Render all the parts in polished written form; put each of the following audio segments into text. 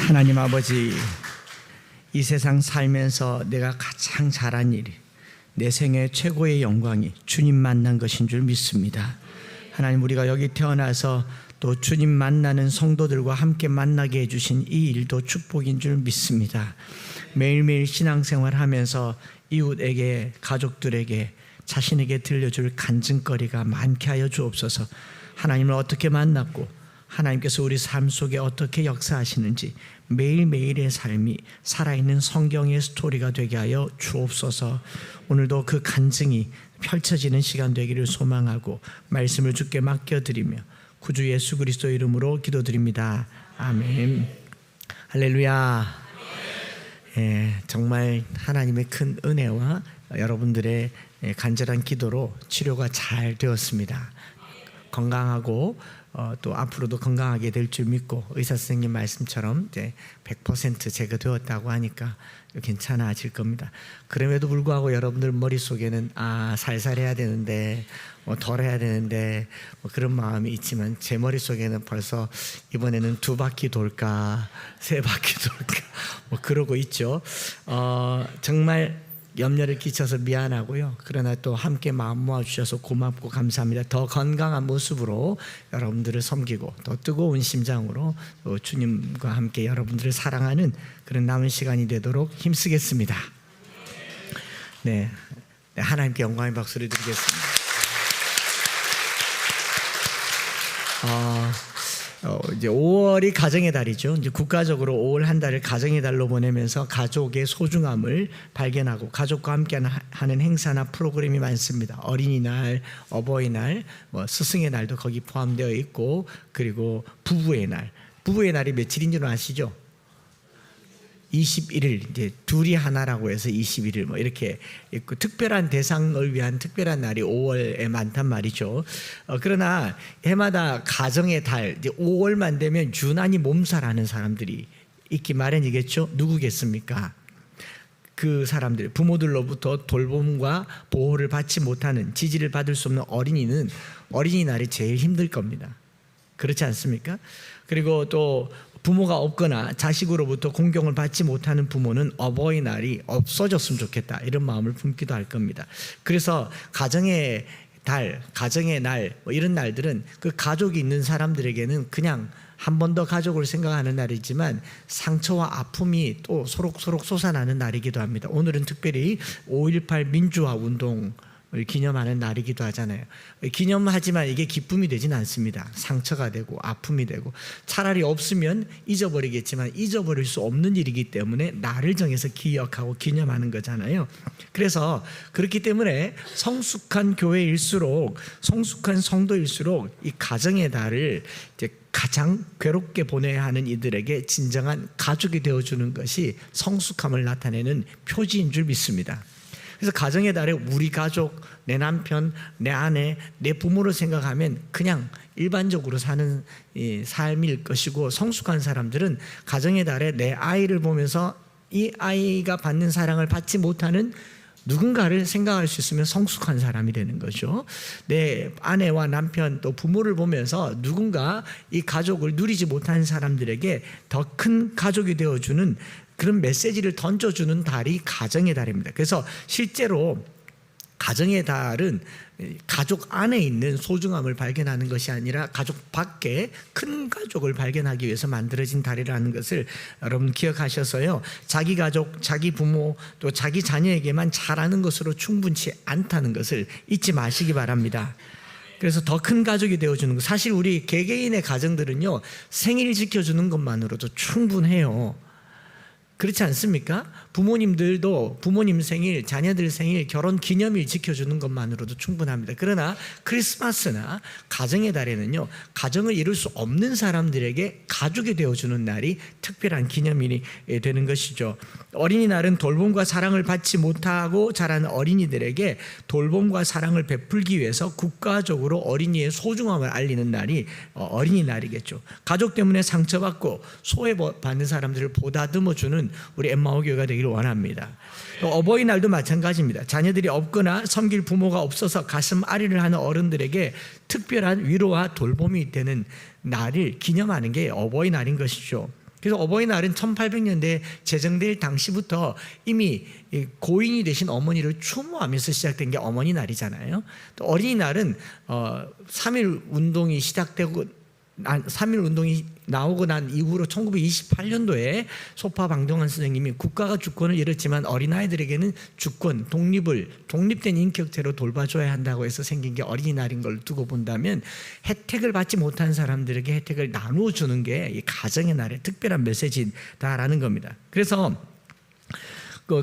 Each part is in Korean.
하나님 아버지, 이 세상 살면서 내가 가장 잘한 일이, 내 생애 최고의 영광이 주님 만난 것인 줄 믿습니다. 하나님, 우리가 여기 태어나서 또 주님 만나는 성도들과 함께 만나게 해주신 이 일도 축복인 줄 믿습니다. 매일매일 신앙생활하면서 이웃에게, 가족들에게, 자신에게 들려줄 간증거리가 많게 하여 주옵소서. 하나님을 어떻게 만났고 하나님께서 우리 삶 속에 어떻게 역사하시는지 매일매일의 삶이 살아있는 성경의 스토리가 되게 하여 주옵소서. 오늘도 그 간증이 펼쳐지는 시간 되기를 소망하고 말씀을 주께 맡겨드리며 구주 예수 그리스도 이름으로 기도드립니다. 아멘. 할렐루야. 정말 하나님의 큰 은혜와 여러분들의 간절한 기도로 치료가 잘 되었습니다. 건강하고 또 앞으로도 건강하게 될 줄 믿고, 의사 선생님 말씀처럼 이제 100% 제거되었다고 하니까 괜찮아질 겁니다. 그럼에도 불구하고 여러분들 머릿속에는 살살해야 되는데, 덜 해야 되는데, 그런 마음이 있지만 제 머릿속에는 벌써 이번에는 2바퀴 돌까 3바퀴 돌까 그러고 있죠. 정말 염려를 끼쳐서 미안하고요. 그러나 또 함께 마음 모아주셔서 고맙고 감사합니다. 더 건강한 모습으로 여러분들을 섬기고 더 뜨거운 심장으로 또 주님과 함께 여러분들을 사랑하는 그런 남은 시간이 되도록 힘쓰겠습니다. 네, 하나님께 영광의 박수를 드리겠습니다. 이제 5월이 가정의 달이죠. 이제 국가적으로 5월 한 달을 가정의 달로 보내면서 가족의 소중함을 발견하고 가족과 함께 하는 행사나 프로그램이 많습니다. 어린이날, 어버이날, 스승의 날도 거기 포함되어 있고, 그리고 부부의 날. 부부의 날이 며칠인지는 아시죠? 21일, 이제 둘이 하나라고 해서 21일 이렇게 있고, 특별한 대상을 위한 특별한 날이 5월에 많단 말이죠. 그러나 해마다 가정의 달, 이제 5월만 되면 유난히 몸살하는 사람들이 있기 마련이겠죠. 누구겠습니까? 그 사람들, 부모들로부터 돌봄과 보호를 받지 못하는, 지지를 받을 수 없는 어린이는 어린이날이 제일 힘들 겁니다. 그렇지 않습니까? 그리고 또 부모가 없거나 자식으로부터 공경을 받지 못하는 부모는 어버이날이 없어졌으면 좋겠다, 이런 마음을 품기도 할 겁니다. 그래서 가정의 달, 가정의 날, 이런 날들은 그 가족이 있는 사람들에게는 그냥 한 번 더 가족을 생각하는 날이지만 상처와 아픔이 또 소록소록 솟아나는 날이기도 합니다. 오늘은 특별히 5.18 민주화 운동 기념하는 날이기도 하잖아요. 기념하지만 이게 기쁨이 되진 않습니다. 상처가 되고 아픔이 되고, 차라리 없으면 잊어버리겠지만 잊어버릴 수 없는 일이기 때문에 날을 정해서 기억하고 기념하는 거잖아요. 그래서 그렇기 때문에 성숙한 교회일수록, 성숙한 성도일수록 이 가정의 달을 이제 가장 괴롭게 보내야 하는 이들에게 진정한 가족이 되어주는 것이 성숙함을 나타내는 표지인 줄 믿습니다. 그래서 가정의 달에 우리 가족, 내 남편, 내 아내, 내 부모를 생각하면 그냥 일반적으로 사는 삶일 것이고, 성숙한 사람들은 가정의 달에 내 아이를 보면서 이 아이가 받는 사랑을 받지 못하는 누군가를 생각할 수 있으면 성숙한 사람이 되는 거죠. 내 아내와 남편 또 부모를 보면서 누군가 이 가족을 누리지 못한 사람들에게 더 큰 가족이 되어주는 그런 메시지를 던져주는 달이 가정의 달입니다. 그래서 실제로 가정의 달은 가족 안에 있는 소중함을 발견하는 것이 아니라 가족 밖에 큰 가족을 발견하기 위해서 만들어진 달이라는 것을 여러분 기억하셔서요, 자기 가족, 자기 부모, 또 자기 자녀에게만 잘하는 것으로 충분치 않다는 것을 잊지 마시기 바랍니다. 그래서 더 큰 가족이 되어주는 것, 사실 우리 개개인의 가정들은요, 생일 지켜주는 것만으로도 충분해요. 그렇지 않습니까? 부모님들도 부모님 생일, 자녀들 생일, 결혼 기념일 지켜주는 것만으로도 충분합니다. 그러나 크리스마스나 가정의 달에는요, 가정을 이룰 수 없는 사람들에게 가족이 되어주는 날이 특별한 기념일이 되는 것이죠. 어린이날은 돌봄과 사랑을 받지 못하고 자라는 어린이들에게 돌봄과 사랑을 베풀기 위해서 국가적으로 어린이의 소중함을 알리는 날이 어린이날이겠죠. 가족 때문에 상처받고 소외받는 사람들을 보다듬어주는 우리 엠마오 교회가 되기를 원합니다. 또 어버이날도 마찬가지입니다. 자녀들이 없거나 섬길 부모가 없어서 가슴 아리를 하는 어른들에게 특별한 위로와 돌봄이 되는 날을 기념하는 게 어버이날인 것이죠. 그래서 어버이날은 1800년대에 제정될 당시부터 이미 고인이 되신 어머니를 추모하면서 시작된 게 어머니 날이잖아요. 또 어린이날은 3.1 운동이 시작되고 3.1 운동이 나오고 난 이후로 1928년도에 소파 방동환 선생님이 국가가 주권을 잃었지만 어린아이들에게는 주권, 독립된 인격체로 돌봐줘야 한다고 해서 생긴 게 어린이날인 걸 두고 본다면 혜택을 받지 못한 사람들에게 혜택을 나누어 주는 게 이 가정의 날의 특별한 메시지다라는 겁니다. 그래서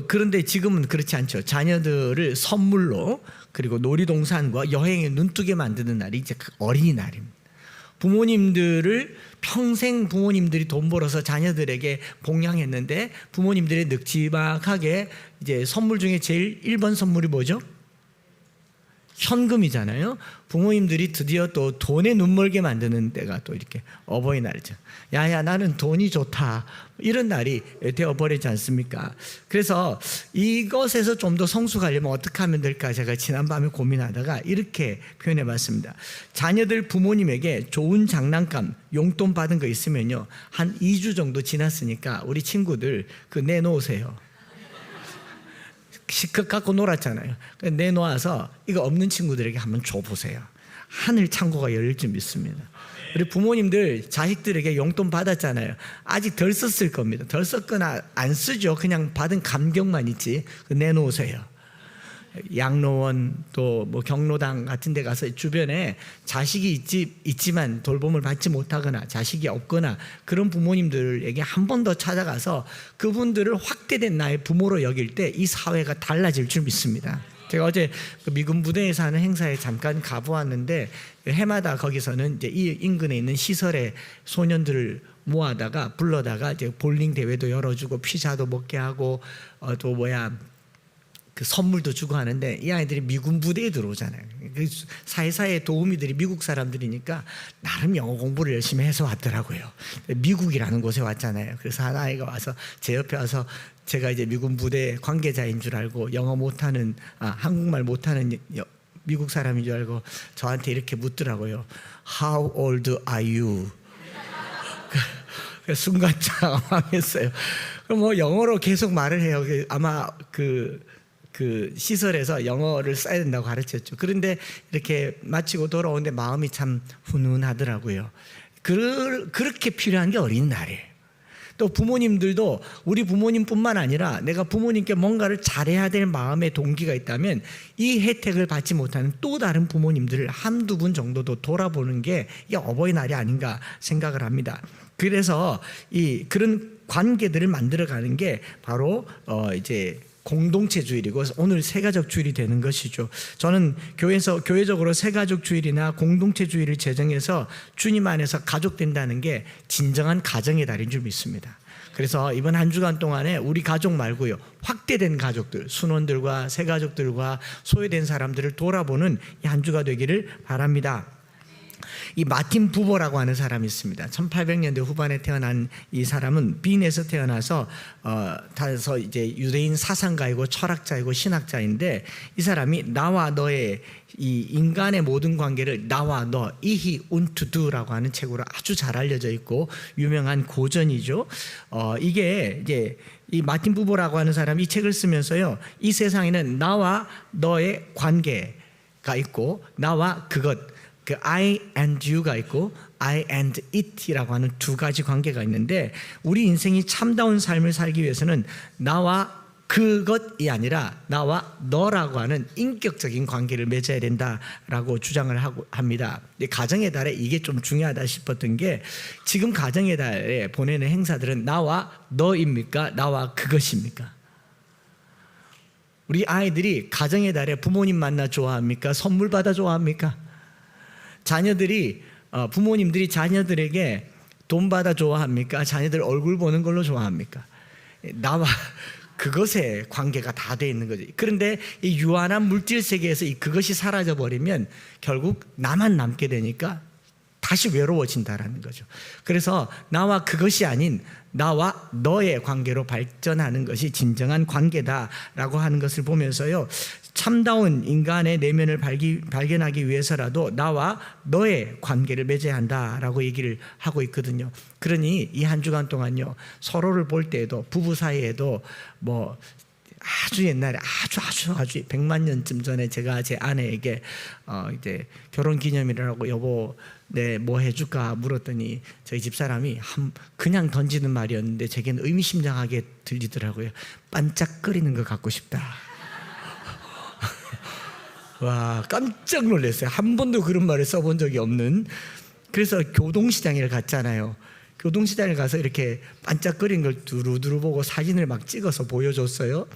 그런데 지금은 그렇지 않죠. 자녀들을 선물로 그리고 놀이동산과 여행에 눈뜨게 만드는 날이 이제 어린이날입니다. 부모님들을 평생 부모님들이 돈 벌어서 자녀들에게 봉양했는데 부모님들이 늑지막하게 이제 선물 중에 제일 1번 선물이 뭐죠? 현금이잖아요. 부모님들이 드디어 또 돈에 눈멀게 만드는 때가 또 이렇게 어버이날이죠. 야야 나는 돈이 좋다 이런 날이 되어버리지 않습니까? 그래서 이것에서 좀 더 성숙하려면 어떻게 하면 될까 제가 지난밤에 고민하다가 이렇게 표현해봤습니다. 자녀들 부모님에게 좋은 장난감 용돈 받은 거 있으면요 한 2주 정도 지났으니까 우리 친구들 내놓으세요. 실컷 갖고 놀았잖아요. 내놓아서 이거 없는 친구들에게 한번 줘보세요. 하늘 창고가 열릴 줄 믿습니다. 우리 부모님들 자식들에게 용돈 받았잖아요. 아직 덜 썼을 겁니다. 덜 썼거나 안 쓰죠. 그냥 받은 감격만 있지. 내놓으세요. 양로원 또 뭐 경로당 같은 데 가서 주변에 자식이 있지만 돌봄을 받지 못하거나 자식이 없거나 그런 부모님들에게 한 번 더 찾아가서 그분들을 확대된 나의 부모로 여길 때 이 사회가 달라질 줄 믿습니다. 제가 어제 미군 부대에서 하는 행사에 잠깐 가보았는데 해마다 거기서는 이제 이 인근에 있는 시설에 소년들을 모아다가 불러다가 이제 볼링 대회도 열어주고 피자도 먹게 하고 또 그 선물도 주고 하는데 이 아이들이 미군 부대에 들어오잖아요. 사회사의 도우미들이 미국 사람들이니까 나름 영어 공부를 열심히 해서 왔더라고요. 미국이라는 곳에 왔잖아요. 그래서 한 아이가 와서 제 옆에 와서 제가 이제 미군 부대 관계자인 줄 알고 영어 못하는 한국말 못하는 미국 사람인 줄 알고 저한테 이렇게 묻더라고요. How old are you? 순간 당황했어요. 그럼 뭐 영어로 계속 말을 해요. 아마 그 시설에서 영어를 써야 된다고 가르쳤죠. 그런데 이렇게 마치고 돌아오는데 마음이 참 훈훈하더라고요. 그렇게 필요한 게 어린이날이에요. 또 부모님들도 우리 부모님뿐만 아니라 내가 부모님께 뭔가를 잘해야 될 마음의 동기가 있다면 이 혜택을 받지 못하는 또 다른 부모님들을 한두 분 정도도 돌아보는 게 이게 어버이날이 아닌가 생각을 합니다. 그래서 그런 관계들을 만들어가는 게 바로 이제 공동체 주일이고 오늘 새가족 주일이 되는 것이죠. 저는 교회적으로 새가족 주일이나 공동체 주일을 제정해서 주님 안에서 가족 된다는 게 진정한 가정의 달인 줄 믿습니다. 그래서 이번 한 주간 동안에 우리 가족 말고요 확대된 가족들, 순원들과 새가족들과 소외된 사람들을 돌아보는 이 한 주가 되기를 바랍니다. 이 마틴 부버라고 하는 사람이 있습니다. 1800년대 후반에 태어난 이 사람은 빈에서 태어나서 다서 이제 유대인 사상가이고 철학자이고 신학자인데 이 사람이 나와 너의 이 인간의 모든 관계를 나와 너 이히 운투두라고 하는 책으로 아주 잘 알려져 있고 유명한 고전이죠. 이게 이제 이 마틴 부버라고 하는 사람이 이 책을 쓰면서요 이 세상에는 나와 너의 관계가 있고 나와 그것 I and you가 있고 I and it이라고 하는 두 가지 관계가 있는데 우리 인생이 참다운 삶을 살기 위해서는 나와 그것이 아니라 나와 너라고 하는 인격적인 관계를 맺어야 된다라고 주장을 합니다. 가정의 달에 이게 좀 중요하다 싶었던 게 지금 가정의 달에 보내는 행사들은 나와 너입니까? 나와 그것입니까? 우리 아이들이 가정의 달에 부모님 만나 좋아합니까? 선물 받아 좋아합니까? 자녀들이 부모님들이 자녀들에게 돈 받아 좋아합니까? 자녀들 얼굴 보는 걸로 좋아합니까? 나와 그것의 관계가 다 돼 있는 거죠. 그런데 이 유한한 물질 세계에서 그것이 사라져 버리면 결국 나만 남게 되니까 다시 외로워진다라는 거죠. 그래서 나와 그것이 아닌 나와 너의 관계로 발전하는 것이 진정한 관계다라고 하는 것을 보면서요, 참다운 인간의 내면을 발견하기 위해서라도 나와 너의 관계를 맺어야 한다라고 얘기를 하고 있거든요. 그러니 이 한 주간 동안요, 서로를 볼 때에도 부부 사이에도 뭐 아주 옛날에 아주 100만 년쯤 전에 제가 제 아내에게 이제 결혼 기념일이라고 여보 네 뭐 해줄까 물었더니 저희 집사람이 그냥 던지는 말이었는데 제겐 의미심장하게 들리더라고요. 반짝거리는 거 갖고 싶다. 와, 깜짝 놀랐어요. 한 번도 그런 말을 써본 적이 없는. 그래서 교동시장에 갔잖아요. 교동시장에 가서 이렇게 반짝거리는 걸 두루두루 보고 사진을 막 찍어서 보여줬어요.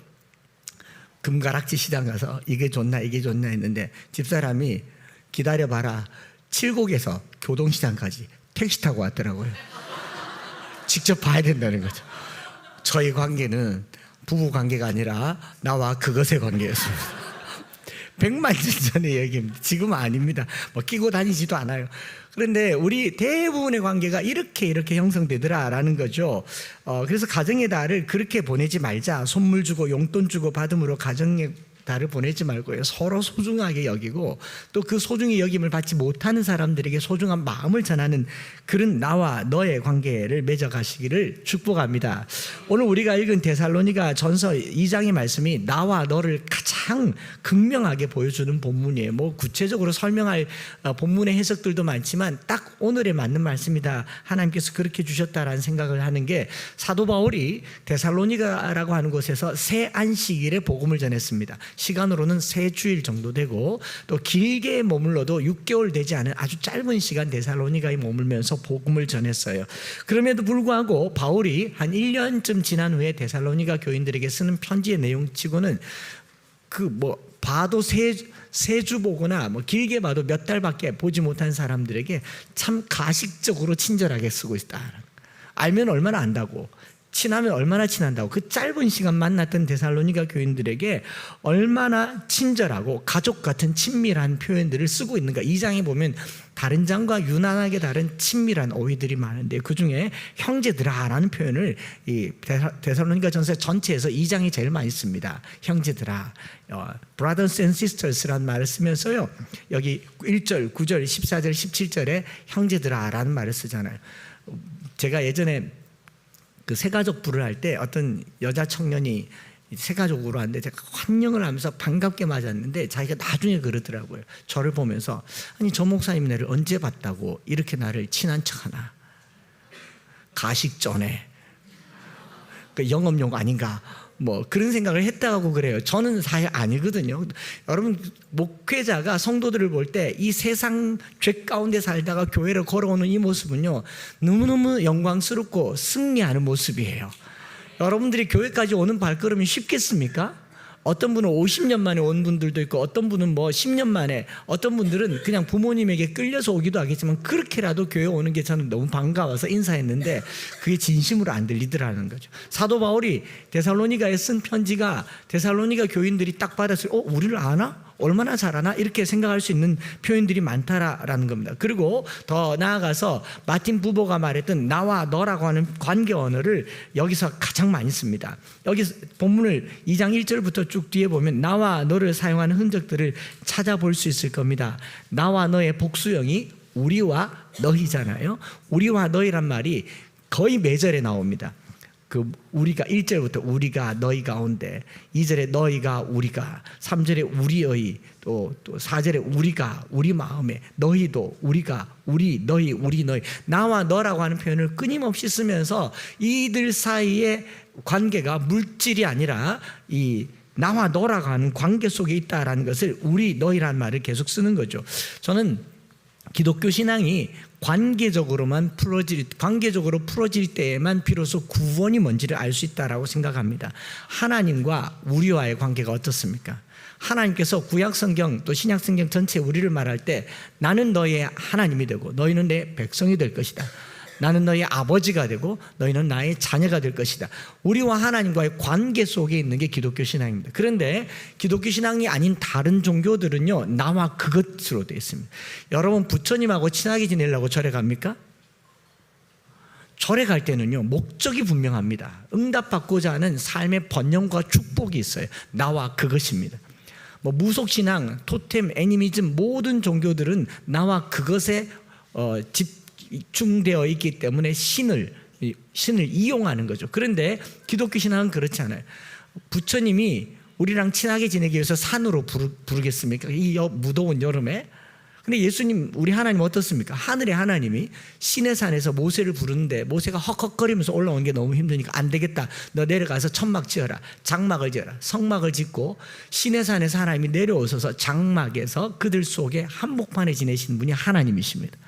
금가락지 시장 가서 이게 좋나 했는데 집사람이 기다려봐라, 칠곡에서 교동시장까지 택시 타고 왔더라고요. 직접 봐야 된다는 거죠. 저희 관계는 부부 관계가 아니라 나와 그것의 관계였습니다. 100만 년 전의 얘기입니다. 지금은 아닙니다. 뭐 끼고 다니지도 않아요. 그런데 우리 대부분의 관계가 이렇게 형성되더라라는 거죠. 그래서 가정의 달을 그렇게 보내지 말자. 선물 주고 용돈 주고 받음으로 가정의 달을 보내지 말고요, 서로 소중하게 여기고 또 그 소중히 여김을 받지 못하는 사람들에게 소중한 마음을 전하는 그런 나와 너의 관계를 맺어가시기를 축복합니다. 오늘 우리가 읽은 데살로니가 전서 2장의 말씀이 나와 너를 가장 극명하게 보여주는 본문이에요. 뭐 구체적으로 설명할 본문의 해석들도 많지만 딱 오늘에 맞는 말씀이다, 하나님께서 그렇게 주셨다라는 생각을 하는 게, 사도 바울이 데살로니가라고 하는 곳에서 새 안식일에 복음을 전했습니다. 시간으로는 3주일 정도 되고 또 길게 머물러도 6개월 되지 않은 아주 짧은 시간 데살로니가에 머물면서 복음을 전했어요. 그럼에도 불구하고 바울이 한 1년쯤 지난 후에 데살로니가 교인들에게 쓰는 편지의 내용치고는 봐도 세 주 보거나 뭐 길게 봐도 몇 달밖에 보지 못한 사람들에게 참 가식적으로 친절하게 쓰고 있다. 알면 얼마나 안다고, 친하면 얼마나 친한다고, 그 짧은 시간 만났던 데살로니가 교인들에게 얼마나 친절하고 가족 같은 친밀한 표현들을 쓰고 있는가. 이 장에 보면 다른 장과 유난하게 다른 친밀한 어휘들이 많은데 그 중에 형제들아라는 표현을 이 데살로니가 전서 전체에서 이 장이 제일 많이 씁니다. 형제들아, brothers and sisters라는 말을 쓰면서요, 여기 1절, 9절, 14절, 17절에 형제들아라는 말을 쓰잖아요. 제가 예전에 그 새가족 부를 할 때 어떤 여자 청년이 새가족으로 왔는데 제가 환영을 하면서 반갑게 맞았는데 자기가 나중에 그러더라고요. 저를 보면서 아니 저 목사님 나를 언제 봤다고 이렇게 나를 친한 척하나, 가식전에 그 영업용 아닌가, 뭐 그런 생각을 했다고 그래요. 저는 사실 아니거든요. 여러분, 목회자가 성도들을 볼 때 이 세상 죄 가운데 살다가 교회를 걸어오는 이 모습은요, 너무너무 영광스럽고 승리하는 모습이에요. 여러분들이 교회까지 오는 발걸음이 쉽겠습니까? 어떤 분은 50년 만에 온 분들도 있고 어떤 분은 뭐 10년 만에, 어떤 분들은 그냥 부모님에게 끌려서 오기도 하겠지만 그렇게라도 교회 오는 게 저는 너무 반가워서 인사했는데 그게 진심으로 안 들리더라는 거죠. 사도 바울이 데살로니가에 쓴 편지가 데살로니가 교인들이 딱 받았을 때 우리를 아나? 얼마나 잘하나? 이렇게 생각할 수 있는 표현들이 많다라는 겁니다. 그리고 더 나아가서 마틴 부버가 말했던 나와 너라고 하는 관계 언어를 여기서 가장 많이 씁니다. 여기 본문을 2장 1절부터 쭉 뒤에 보면 나와 너를 사용하는 흔적들을 찾아볼 수 있을 겁니다. 나와 너의 복수형이 우리와 너희잖아요. 우리와 너희란 말이 거의 매절에 나옵니다. 그 우리가 1절부터 우리가 너희 가운데, 2절에 너희가 우리가, 3절에 우리의, 또 4절에 우리가 우리 마음에, 너희도 우리가 우리 너희 우리 너희, 나와 너라고 하는 표현을 끊임없이 쓰면서 이들 사이의 관계가 물질이 아니라 이 나와 너라고 하는 관계 속에 있다라는 것을 우리 너희라는 말을 계속 쓰는 거죠. 저는 기독교 신앙이 관계적으로 풀어질 때에만 비로소 구원이 뭔지를 알 수 있다라고 생각합니다. 하나님과 우리와의 관계가 어떻습니까? 하나님께서 구약성경 또 신약성경 전체 우리를 말할 때 나는 너의 하나님이 되고 너희는 내 백성이 될 것이다. 나는 너희 아버지가 되고 너희는 나의 자녀가 될 것이다. 우리와 하나님과의 관계 속에 있는 게 기독교 신앙입니다. 그런데 기독교 신앙이 아닌 다른 종교들은요, 나와 그것으로 되어 있습니다. 여러분, 부처님하고 친하게 지내려고 절에 갑니까? 절에 갈 때는요, 목적이 분명합니다. 응답받고자 하는 삶의 번영과 축복이 있어요. 나와 그것입니다. 뭐 무속신앙, 토템, 애니미즘, 모든 종교들은 나와 그것에 집중되어 있기 때문에 신을 이용하는 거죠. 그런데 기독교 신앙은 그렇지 않아요. 부처님이 우리랑 친하게 지내기 위해서 산으로 부르겠습니까? 이 무더운 여름에. 근데 예수님, 우리 하나님 어떻습니까? 하늘의 하나님이 시내산에서 모세를 부르는데 모세가 헉헉거리면서 올라오는 게 너무 힘드니까 안 되겠다, 너 내려가서 천막 지어라, 장막을 지어라. 성막을 짓고 시내산에서 하나님이 내려오셔서 장막에서 그들 속에 한복판에 지내시는 분이 하나님이십니다.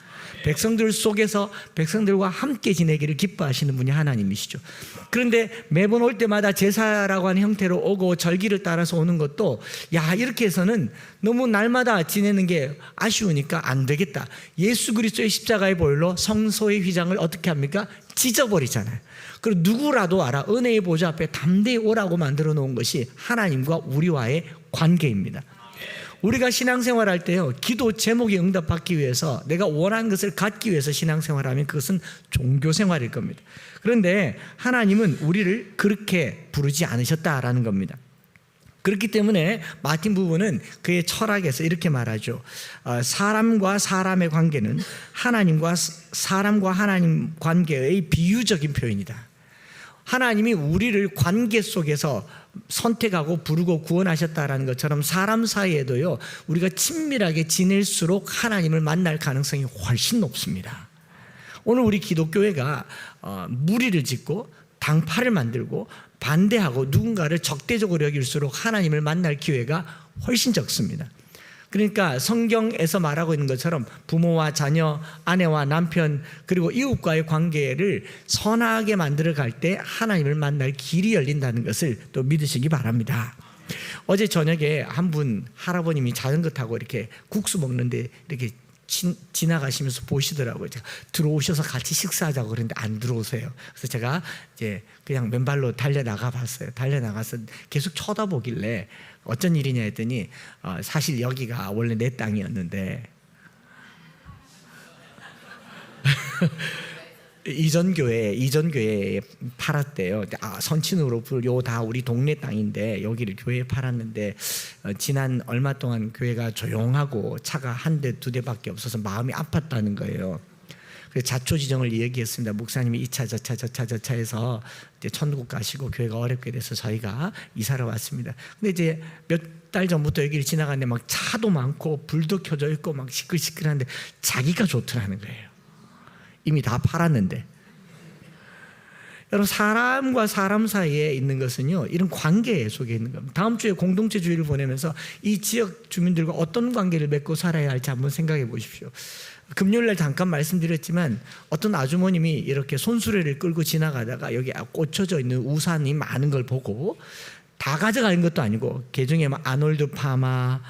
백성들 속에서 백성들과 함께 지내기를 기뻐하시는 분이 하나님이시죠. 그런데 매번 올 때마다 제사라고 하는 형태로 오고 절기를 따라서 오는 것도, 야, 이렇게 해서는 너무 날마다 지내는 게 아쉬우니까 안 되겠다. 예수 그리스도의 십자가의 보혈로 성소의 휘장을 어떻게 합니까? 찢어버리잖아요. 그리고 누구라도 알아, 은혜의 보좌 앞에 담대히 오라고 만들어 놓은 것이 하나님과 우리와의 관계입니다. 우리가 신앙생활할 때요, 기도 제목이 응답받기 위해서, 내가 원하는 것을 갖기 위해서 신앙생활하면 그것은 종교생활일 겁니다. 그런데 하나님은 우리를 그렇게 부르지 않으셨다라는 겁니다. 그렇기 때문에 마틴 부부는 그의 철학에서 이렇게 말하죠. 사람과 사람의 관계는 하나님과 사람과 하나님 관계의 비유적인 표현이다. 하나님이 우리를 관계 속에서 선택하고 부르고 구원하셨다라는 것처럼 사람 사이에도요, 우리가 친밀하게 지낼수록 하나님을 만날 가능성이 훨씬 높습니다. 오늘 우리 기독교회가 무리를 짓고 당파를 만들고 반대하고 누군가를 적대적으로 여길수록 하나님을 만날 기회가 훨씬 적습니다. 그러니까 성경에서 말하고 있는 것처럼 부모와 자녀, 아내와 남편, 그리고 이웃과의 관계를 선하게 만들어 갈 때 하나님을 만날 길이 열린다는 것을 또 믿으시기 바랍니다. 어제 저녁에 한 분 할아버님이 자전거 타고 이렇게 국수 먹는데 이렇게 지나가시면서 보시더라고요. 제가 들어오셔서 같이 식사하자고 그랬는데 안 들어오세요. 그래서 제가 이제 그냥 맨발로 달려나가 봤어요. 달려나가서 계속 쳐다보길래 어쩐 일이냐 했더니 사실 여기가 원래 내 땅이었는데 이전 교회에 팔았대요. 선친으로 요 다 우리 동네 땅인데 여기를 교회에 팔았는데 지난 얼마 동안 교회가 조용하고 차가 한 대, 두 대밖에 없어서 마음이 아팠다는 거예요. 그래서 자초지정을 얘기했습니다. 목사님이 이 차, 저 차 해서 이제 천국 가시고 교회가 어렵게 돼서 저희가 이사를 왔습니다. 근데 이제 몇 달 전부터 여기를 지나가는데 막 차도 많고 불도 켜져 있고 막 시끌시끌한데 자기가 좋더라는 거예요. 이미 다 팔았는데. 여러분, 사람과 사람 사이에 있는 것은요, 이런 관계 속에 있는 겁니다. 다음 주에 공동체 주일을 보내면서 이 지역 주민들과 어떤 관계를 맺고 살아야 할지 한번 생각해 보십시오. 금요일날 잠깐 말씀드렸지만 어떤 아주머님이 이렇게 손수레를 끌고 지나가다가 여기 꽂혀져 있는 우산이 많은 걸 보고, 다 가져가는 것도 아니고 개중에 막 아놀드 파마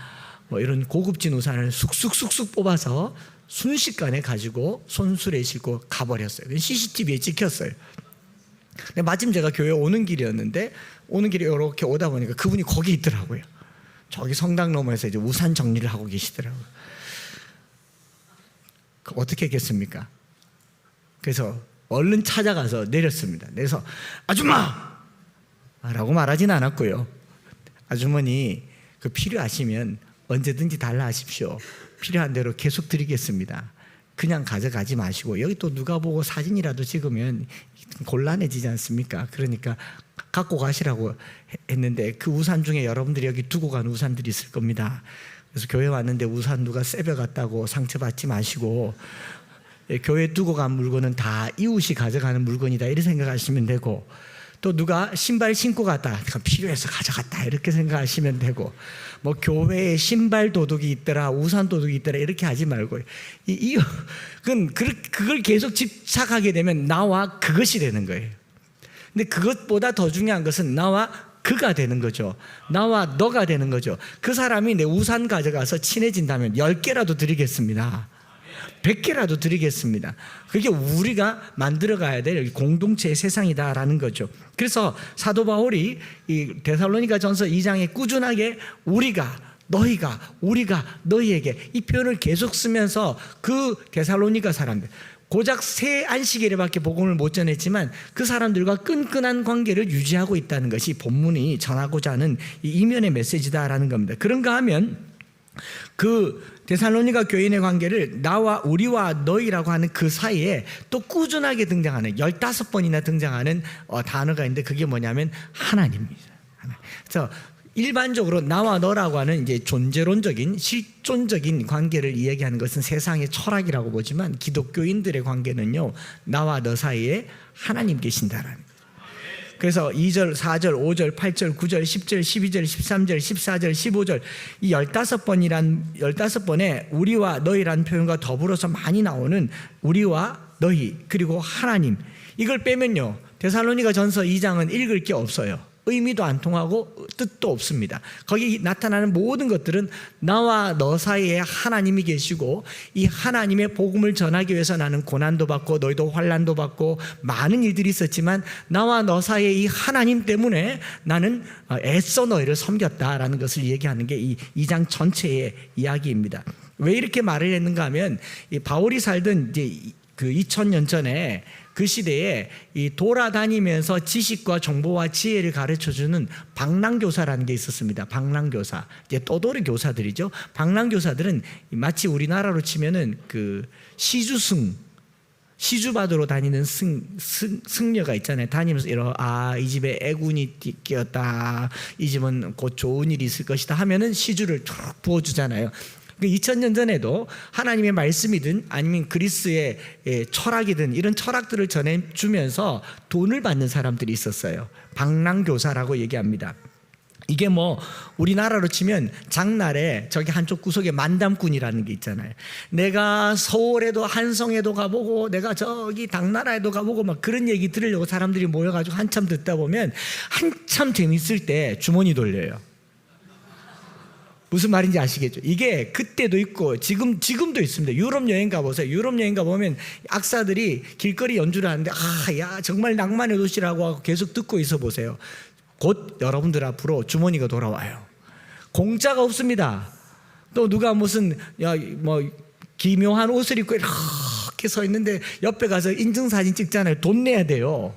뭐 이런 고급진 우산을 쑥쑥 뽑아서 순식간에 가지고 손수레에 싣고 가버렸어요. CCTV에 찍혔어요. 근데 마침 제가 교회 오는 길이었는데, 오는 길에 이렇게 오다 보니까 그분이 거기 있더라고요. 저기 성당 너머에서 이제 우산 정리를 하고 계시더라고요. 어떻게 했겠습니까? 그래서 얼른 찾아가서 내렸습니다. 그래서 아줌마! 라고 말하진 않았고요. 아주머니, 그 필요하시면 언제든지 달라 하십시오. 필요한 대로 계속 드리겠습니다. 그냥 가져가지 마시고, 여기 또 누가 보고 사진이라도 찍으면 곤란해지지 않습니까? 그러니까 갖고 가시라고 했는데, 그 우산 중에 여러분들이 여기 두고 간 우산들이 있을 겁니다. 그래서 교회 왔는데 우산 누가 세벼갔다고 상처받지 마시고, 교회 두고 간 물건은 다 이웃이 가져가는 물건이다 이렇게 생각하시면 되고, 또 누가 신발 신고 갔다 필요해서 가져갔다 이렇게 생각하시면 되고, 뭐 교회에 신발 도둑이 있더라, 우산 도둑이 있더라 이렇게 하지 말고, 그걸 계속 집착하게 되면 나와 그것이 되는 거예요. 근데 그것보다 더 중요한 것은 나와 그가 되는 거죠. 나와 너가 되는 거죠. 그 사람이 내 우산 가져가서 친해진다면 10개라도 드리겠습니다. 100개라도 드리겠습니다. 그게 우리가 만들어가야 될 공동체의 세상이다라는 거죠. 그래서 사도 바울이 이 데살로니가전서 2장에 꾸준하게 우리가 너희에게 이 표현을 계속 쓰면서 그 데살로니가 사람들, 고작 세 안식일에밖에 복음을 못 전했지만 그 사람들과 끈끈한 관계를 유지하고 있다는 것이 본문이 전하고자 하는 이 이면의 메시지다라는 겁니다. 그런가 하면 그 데살로니가 교인의 관계를 우리와 너희라고 하는 그 사이에 또 꾸준하게 등장하는 15번이나 등장하는 단어가 있는데 그게 뭐냐면 하나님입니다. 그래서 일반적으로 나와 너라고 하는 이제 존재론적인 실존적인 관계를 이야기하는 것은 세상의 철학이라고 보지만 기독교인들의 관계는요, 나와 너 사이에 하나님 계신다라는 거예요. 그래서 2절, 4절, 5절, 8절, 9절, 10절, 12절, 13절, 14절, 15절 이 15번의 우리와 너희라는 표현과 더불어서 많이 나오는 우리와 너희 그리고 하나님, 이걸 빼면요 데살로니가 전서 2장은 읽을 게 없어요. 의미도 안 통하고 뜻도 없습니다. 거기 나타나는 모든 것들은 나와 너 사이에 하나님이 계시고 이 하나님의 복음을 전하기 위해서 나는 고난도 받고 너희도 환난도 받고 많은 일들이 있었지만 나와 너 사이에 이 하나님 때문에 나는 애써 너희를 섬겼다라는 것을 얘기하는 게 이 2장 전체의 이야기입니다. 왜 이렇게 말을 했는가 하면 이 바울이 살던 이제 그 2000년 전에 그 시대에 이 돌아다니면서 지식과 정보와 지혜를 가르쳐주는 방랑교사라는 게 있었습니다. 방랑교사, 이제 떠돌이 교사들이죠. 방랑교사들은 마치 우리나라로 치면은 그 시주 받으러 다니는 승려가 있잖아요. 다니면서 이 집에 애군이 끼었다, 이 집은 곧 좋은 일이 있을 것이다 하면은 시주를 쭉 부어주잖아요. 2000년 전에도 하나님의 말씀이든 아니면 그리스의 철학이든 이런 철학들을 전해주면서 돈을 받는 사람들이 있었어요. 방랑교사라고 얘기합니다. 이게 뭐 우리나라로 치면 장날에 저기 한쪽 구석에 만담꾼이라는 게 있잖아요. 내가 서울에도 한성에도 가보고 내가 저기 당나라에도 가보고 막 그런 얘기 들으려고 사람들이 모여가지고 한참 듣다 보면 한참 재밌을 때 주머니 돌려요. 무슨 말인지 아시겠죠? 이게 그때도 있고 지금도 있습니다. 유럽 여행 가보세요. 유럽 여행 가보면 악사들이 길거리 연주를 하는데 야 정말 낭만의 도시라고 하고 계속 듣고 있어 보세요. 곧 여러분들 앞으로 주머니가 돌아와요. 공짜가 없습니다. 또 누가 무슨 기묘한 옷을 입고 이렇게 서 있는데 옆에 가서 인증사진 찍잖아요. 돈 내야 돼요.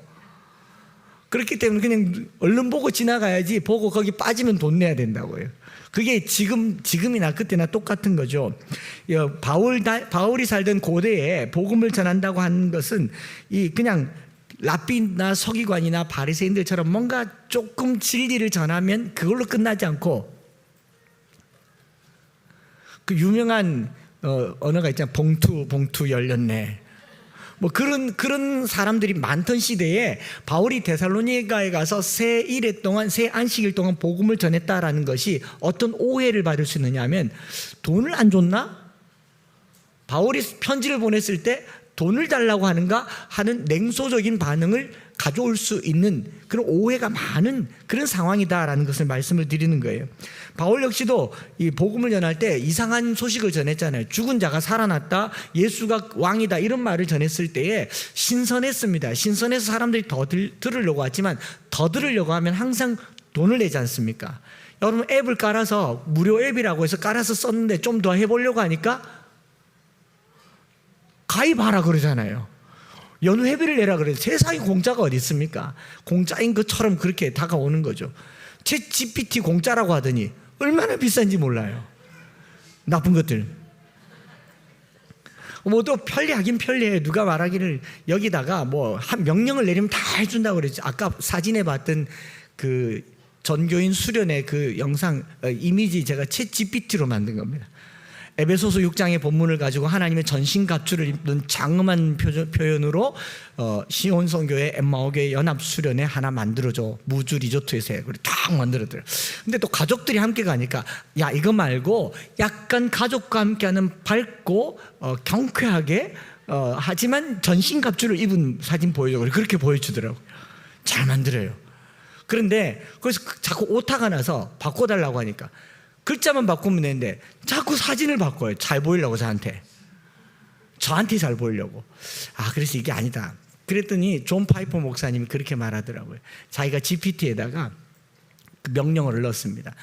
그렇기 때문에 그냥 얼른 보고 지나가야지, 보고 거기 빠지면 돈 내야 된다고요. 그게 지금이나 그때나 똑같은 거죠. 바울이 살던 고대에 복음을 전한다고 하는 것은 그냥 랍비나 서기관이나 바리새인들처럼 뭔가 조금 진리를 전하면 그걸로 끝나지 않고 그 유명한 언어가 있잖아요. 봉투 열렸네. 뭐 그런 사람들이 많던 시대에 바울이 데살로니가에 가서 새 안식일 동안 복음을 전했다라는 것이 어떤 오해를 받을 수 있느냐 하면 돈을 안 줬나? 바울이 편지를 보냈을 때 돈을 달라고 하는가 하는 냉소적인 반응을 가져올 수 있는 그런 오해가 많은 그런 상황이다라는 것을 말씀을 드리는 거예요. 바울 역시도 이 복음을 전할 때 이상한 소식을 전했잖아요. 죽은 자가 살아났다, 예수가 왕이다, 이런 말을 전했을 때에 신선했습니다. 신선해서 사람들이 더 들으려고 하지만 더 들으려고 하면 항상 돈을 내지 않습니까? 여러분 앱을 깔아서 무료 앱이라고 해서 깔아서 썼는데 좀 더 해보려고 하니까 가입하라 그러잖아요. 연회 회비를 내라 그래요. 세상에 공짜가 어디 있습니까? 공짜인 것처럼 그렇게 다가오는 거죠. 챗 GPT 공짜라고 하더니 얼마나 비싼지 몰라요. 나쁜 것들. 뭐 또 편리하긴 편리해요. 누가 말하기를 여기다가 뭐 한 명령을 내리면 다 해준다고 그랬죠. 아까 사진에 봤던 그 전교인 수련의 그 영상 이미지 제가 챗 GPT로 만든 겁니다. 에베소서 6장의 본문을 가지고 하나님의 전신갑주를 입는 장엄한 표현으로 시온성교회 엠마오교회 연합수련회 하나 만들어줘. 무주 리조트에서 딱 만들어줘요. 근데 또 가족들이 함께 가니까 야 이거 말고 약간 가족과 함께하는 밝고 경쾌하게 하지만 전신갑주를 입은 사진 보여줘. 그렇게 보여주더라고요. 잘 만들어요. 그런데 그래서 자꾸 오타가 나서 바꿔달라고 하니까 글자만 바꾸면 되는데 자꾸 사진을 바꿔요. 잘 보이려고 저한테. 저한테 잘 보이려고. 그래서 이게 아니다. 그랬더니 존 파이퍼 목사님이 그렇게 말하더라고요. 자기가 GPT에다가 그 명령어를 넣었습니다.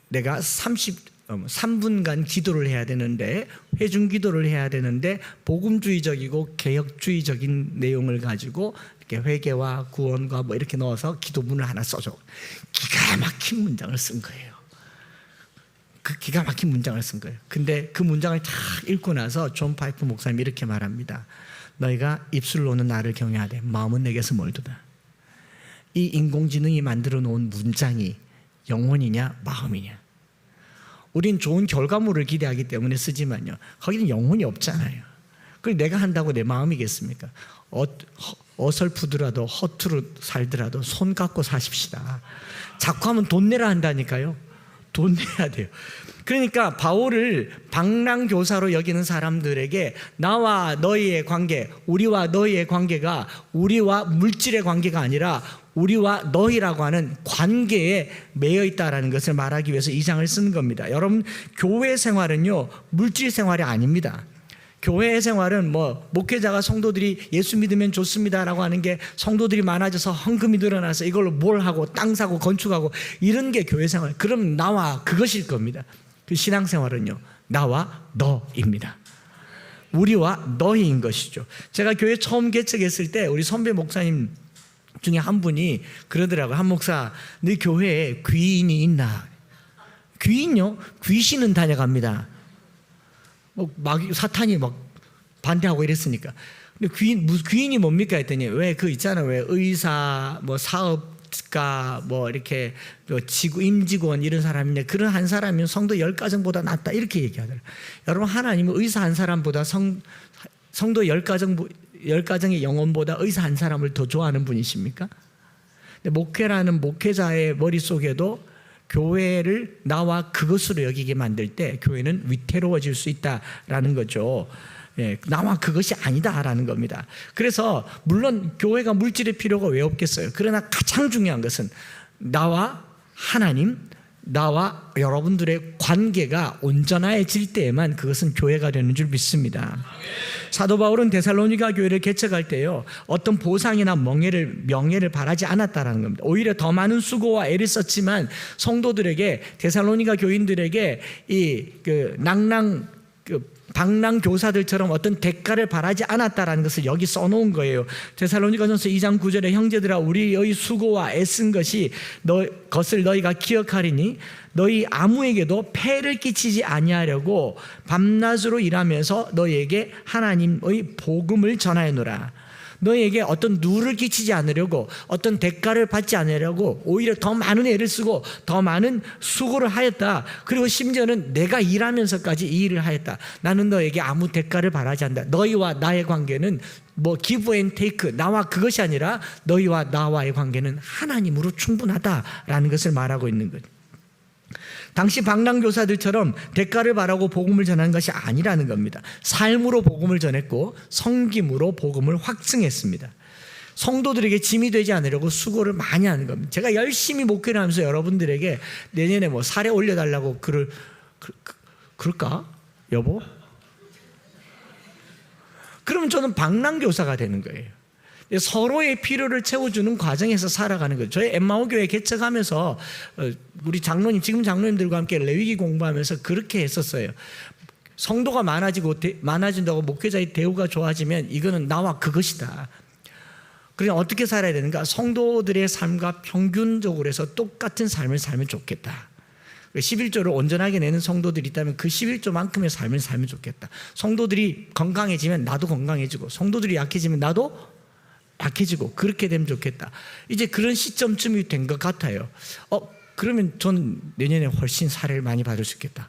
내가 3분간 기도를 해야 되는데, 회중 기도를 해야 되는데 복음주의적이고 개혁주의적인 내용을 가지고 이렇게 회개와 구원과 뭐 이렇게 넣어서 기도문을 하나 써줘. 기가 막힌 문장을 쓴 거예요. 그 기가 막힌 문장을 쓴 거예요. 근데 그 문장을 다 읽고 나서 존 파이프 목사님이 이렇게 말합니다. 너희가 입술로는 나를 경외하되 마음은 내게서 멀도다. 이 인공지능이 만들어 놓은 문장이 영혼이냐 마음이냐. 우린 좋은 결과물을 기대하기 때문에 쓰지만요, 거기는 영혼이 없잖아요. 그걸 내가 한다고 내 마음이겠습니까? 어설프더라도 허투루 살더라도 손 갖고 사십시다. 자꾸 하면 돈 내라 한다니까요. 돈 내야 돼요. 그러니까 바울을 방랑교사로 여기는 사람들에게 나와 너희의 관계, 우리와 너희의 관계가 우리와 물질의 관계가 아니라 우리와 너희라고 하는 관계에 매여 있다라는 것을 말하기 위해서 이 장을 쓰는 겁니다. 여러분, 교회 생활은요, 물질 생활이 아닙니다. 교회 생활은 뭐 목회자가 성도들이 예수 믿으면 좋습니다라고 하는 게 성도들이 많아져서 헌금이 늘어나서 이걸로 뭘 하고 땅 사고 건축하고 이런 게 교회 생활. 그럼 나와 그것일 겁니다. 그 신앙생활은요, 나와 너입니다. 우리와 너희인 것이죠. 제가 교회 처음 개척했을 때 우리 선배 목사님 중에 한 분이 그러더라고요. 한 목사, 너 교회에 귀인이 있나? 귀인요? 귀신은 다녀갑니다. 사탄이 막 반대하고 이랬으니까. 근데 귀인이 뭡니까 했더니, 왜 그 있잖아, 왜 의사, 뭐 사업가, 뭐 이렇게 임직원 이런 사람인데, 그런 한 사람이면 성도 10가정보다 낫다 이렇게 얘기하더라고요. 여러분, 하나님은 의사 한 사람보다 성도 10가정의 영혼보다 의사 한 사람을 더 좋아하는 분이십니까? 근데 목회라는 목회자의 머릿속에도 교회를 나와 그것으로 여기게 만들 때 교회는 위태로워질 수 있다라는 거죠. 나와 그것이 아니다라는 겁니다. 그래서 물론 교회가 물질의 필요가 왜 없겠어요. 그러나 가장 중요한 것은 나와 하나님, 나와 여러분들의 관계가 온전해질 때에만 그것은 교회가 되는 줄 믿습니다. 사도 바울은 데살로니가 교회를 개척할 때요, 어떤 보상이나 명예를 바라지 않았다라는 겁니다. 오히려 더 많은 수고와 애를 썼지만 성도들에게, 데살로니가 교인들에게 방랑 교사들처럼 어떤 대가를 바라지 않았다라는 것을 여기 써놓은 거예요. 데살로니가전서 2장 9절에 형제들아, 우리의 수고와 애쓴 것을 너희가 기억하리니 너희 아무에게도 폐를 끼치지 아니하려고 밤낮으로 일하면서 너희에게 하나님의 복음을 전하여노라. 너희에게 어떤 누를 끼치지 않으려고, 어떤 대가를 받지 않으려고 오히려 더 많은 애를 쓰고 더 많은 수고를 하였다. 그리고 심지어는 내가 일하면서까지 이 일을 하였다. 나는 너에게 아무 대가를 바라지 않는다. 너희와 나의 관계는 뭐 give and take, 나와 그것이 아니라 너희와 나와의 관계는 하나님으로 충분하다라는 것을 말하고 있는 거죠. 당시 방랑교사들처럼 대가를 바라고 복음을 전하는 것이 아니라는 겁니다. 삶으로 복음을 전했고 섬김으로 복음을 확증했습니다. 성도들에게 짐이 되지 않으려고 수고를 많이 하는 겁니다. 제가 열심히 목회를 하면서 여러분들에게 내년에 뭐 사례 올려달라고 그럴까? 여보? 그러면 저는 방랑교사가 되는 거예요. 서로의 필요를 채워주는 과정에서 살아가는 거죠. 저희 엠마오 교회 개척하면서 우리 장로님, 지금 장로님들과 함께 레위기 공부하면서 그렇게 했었어요. 성도가 많아진다고 목회자의 대우가 좋아지면 이거는 나와 그것이다. 그러니 어떻게 살아야 되는가? 성도들의 삶과 평균적으로 해서 똑같은 삶을 살면 좋겠다. 11조를 온전하게 내는 성도들이 있다면 그 11조만큼의 삶을 살면 좋겠다. 성도들이 건강해지면 나도 건강해지고, 성도들이 약해지면 나도 약해지고, 그렇게 되면 좋겠다. 이제 그런 시점쯤이 된 것 같아요. 그러면 전 내년에 훨씬 사례를 많이 받을 수 있겠다.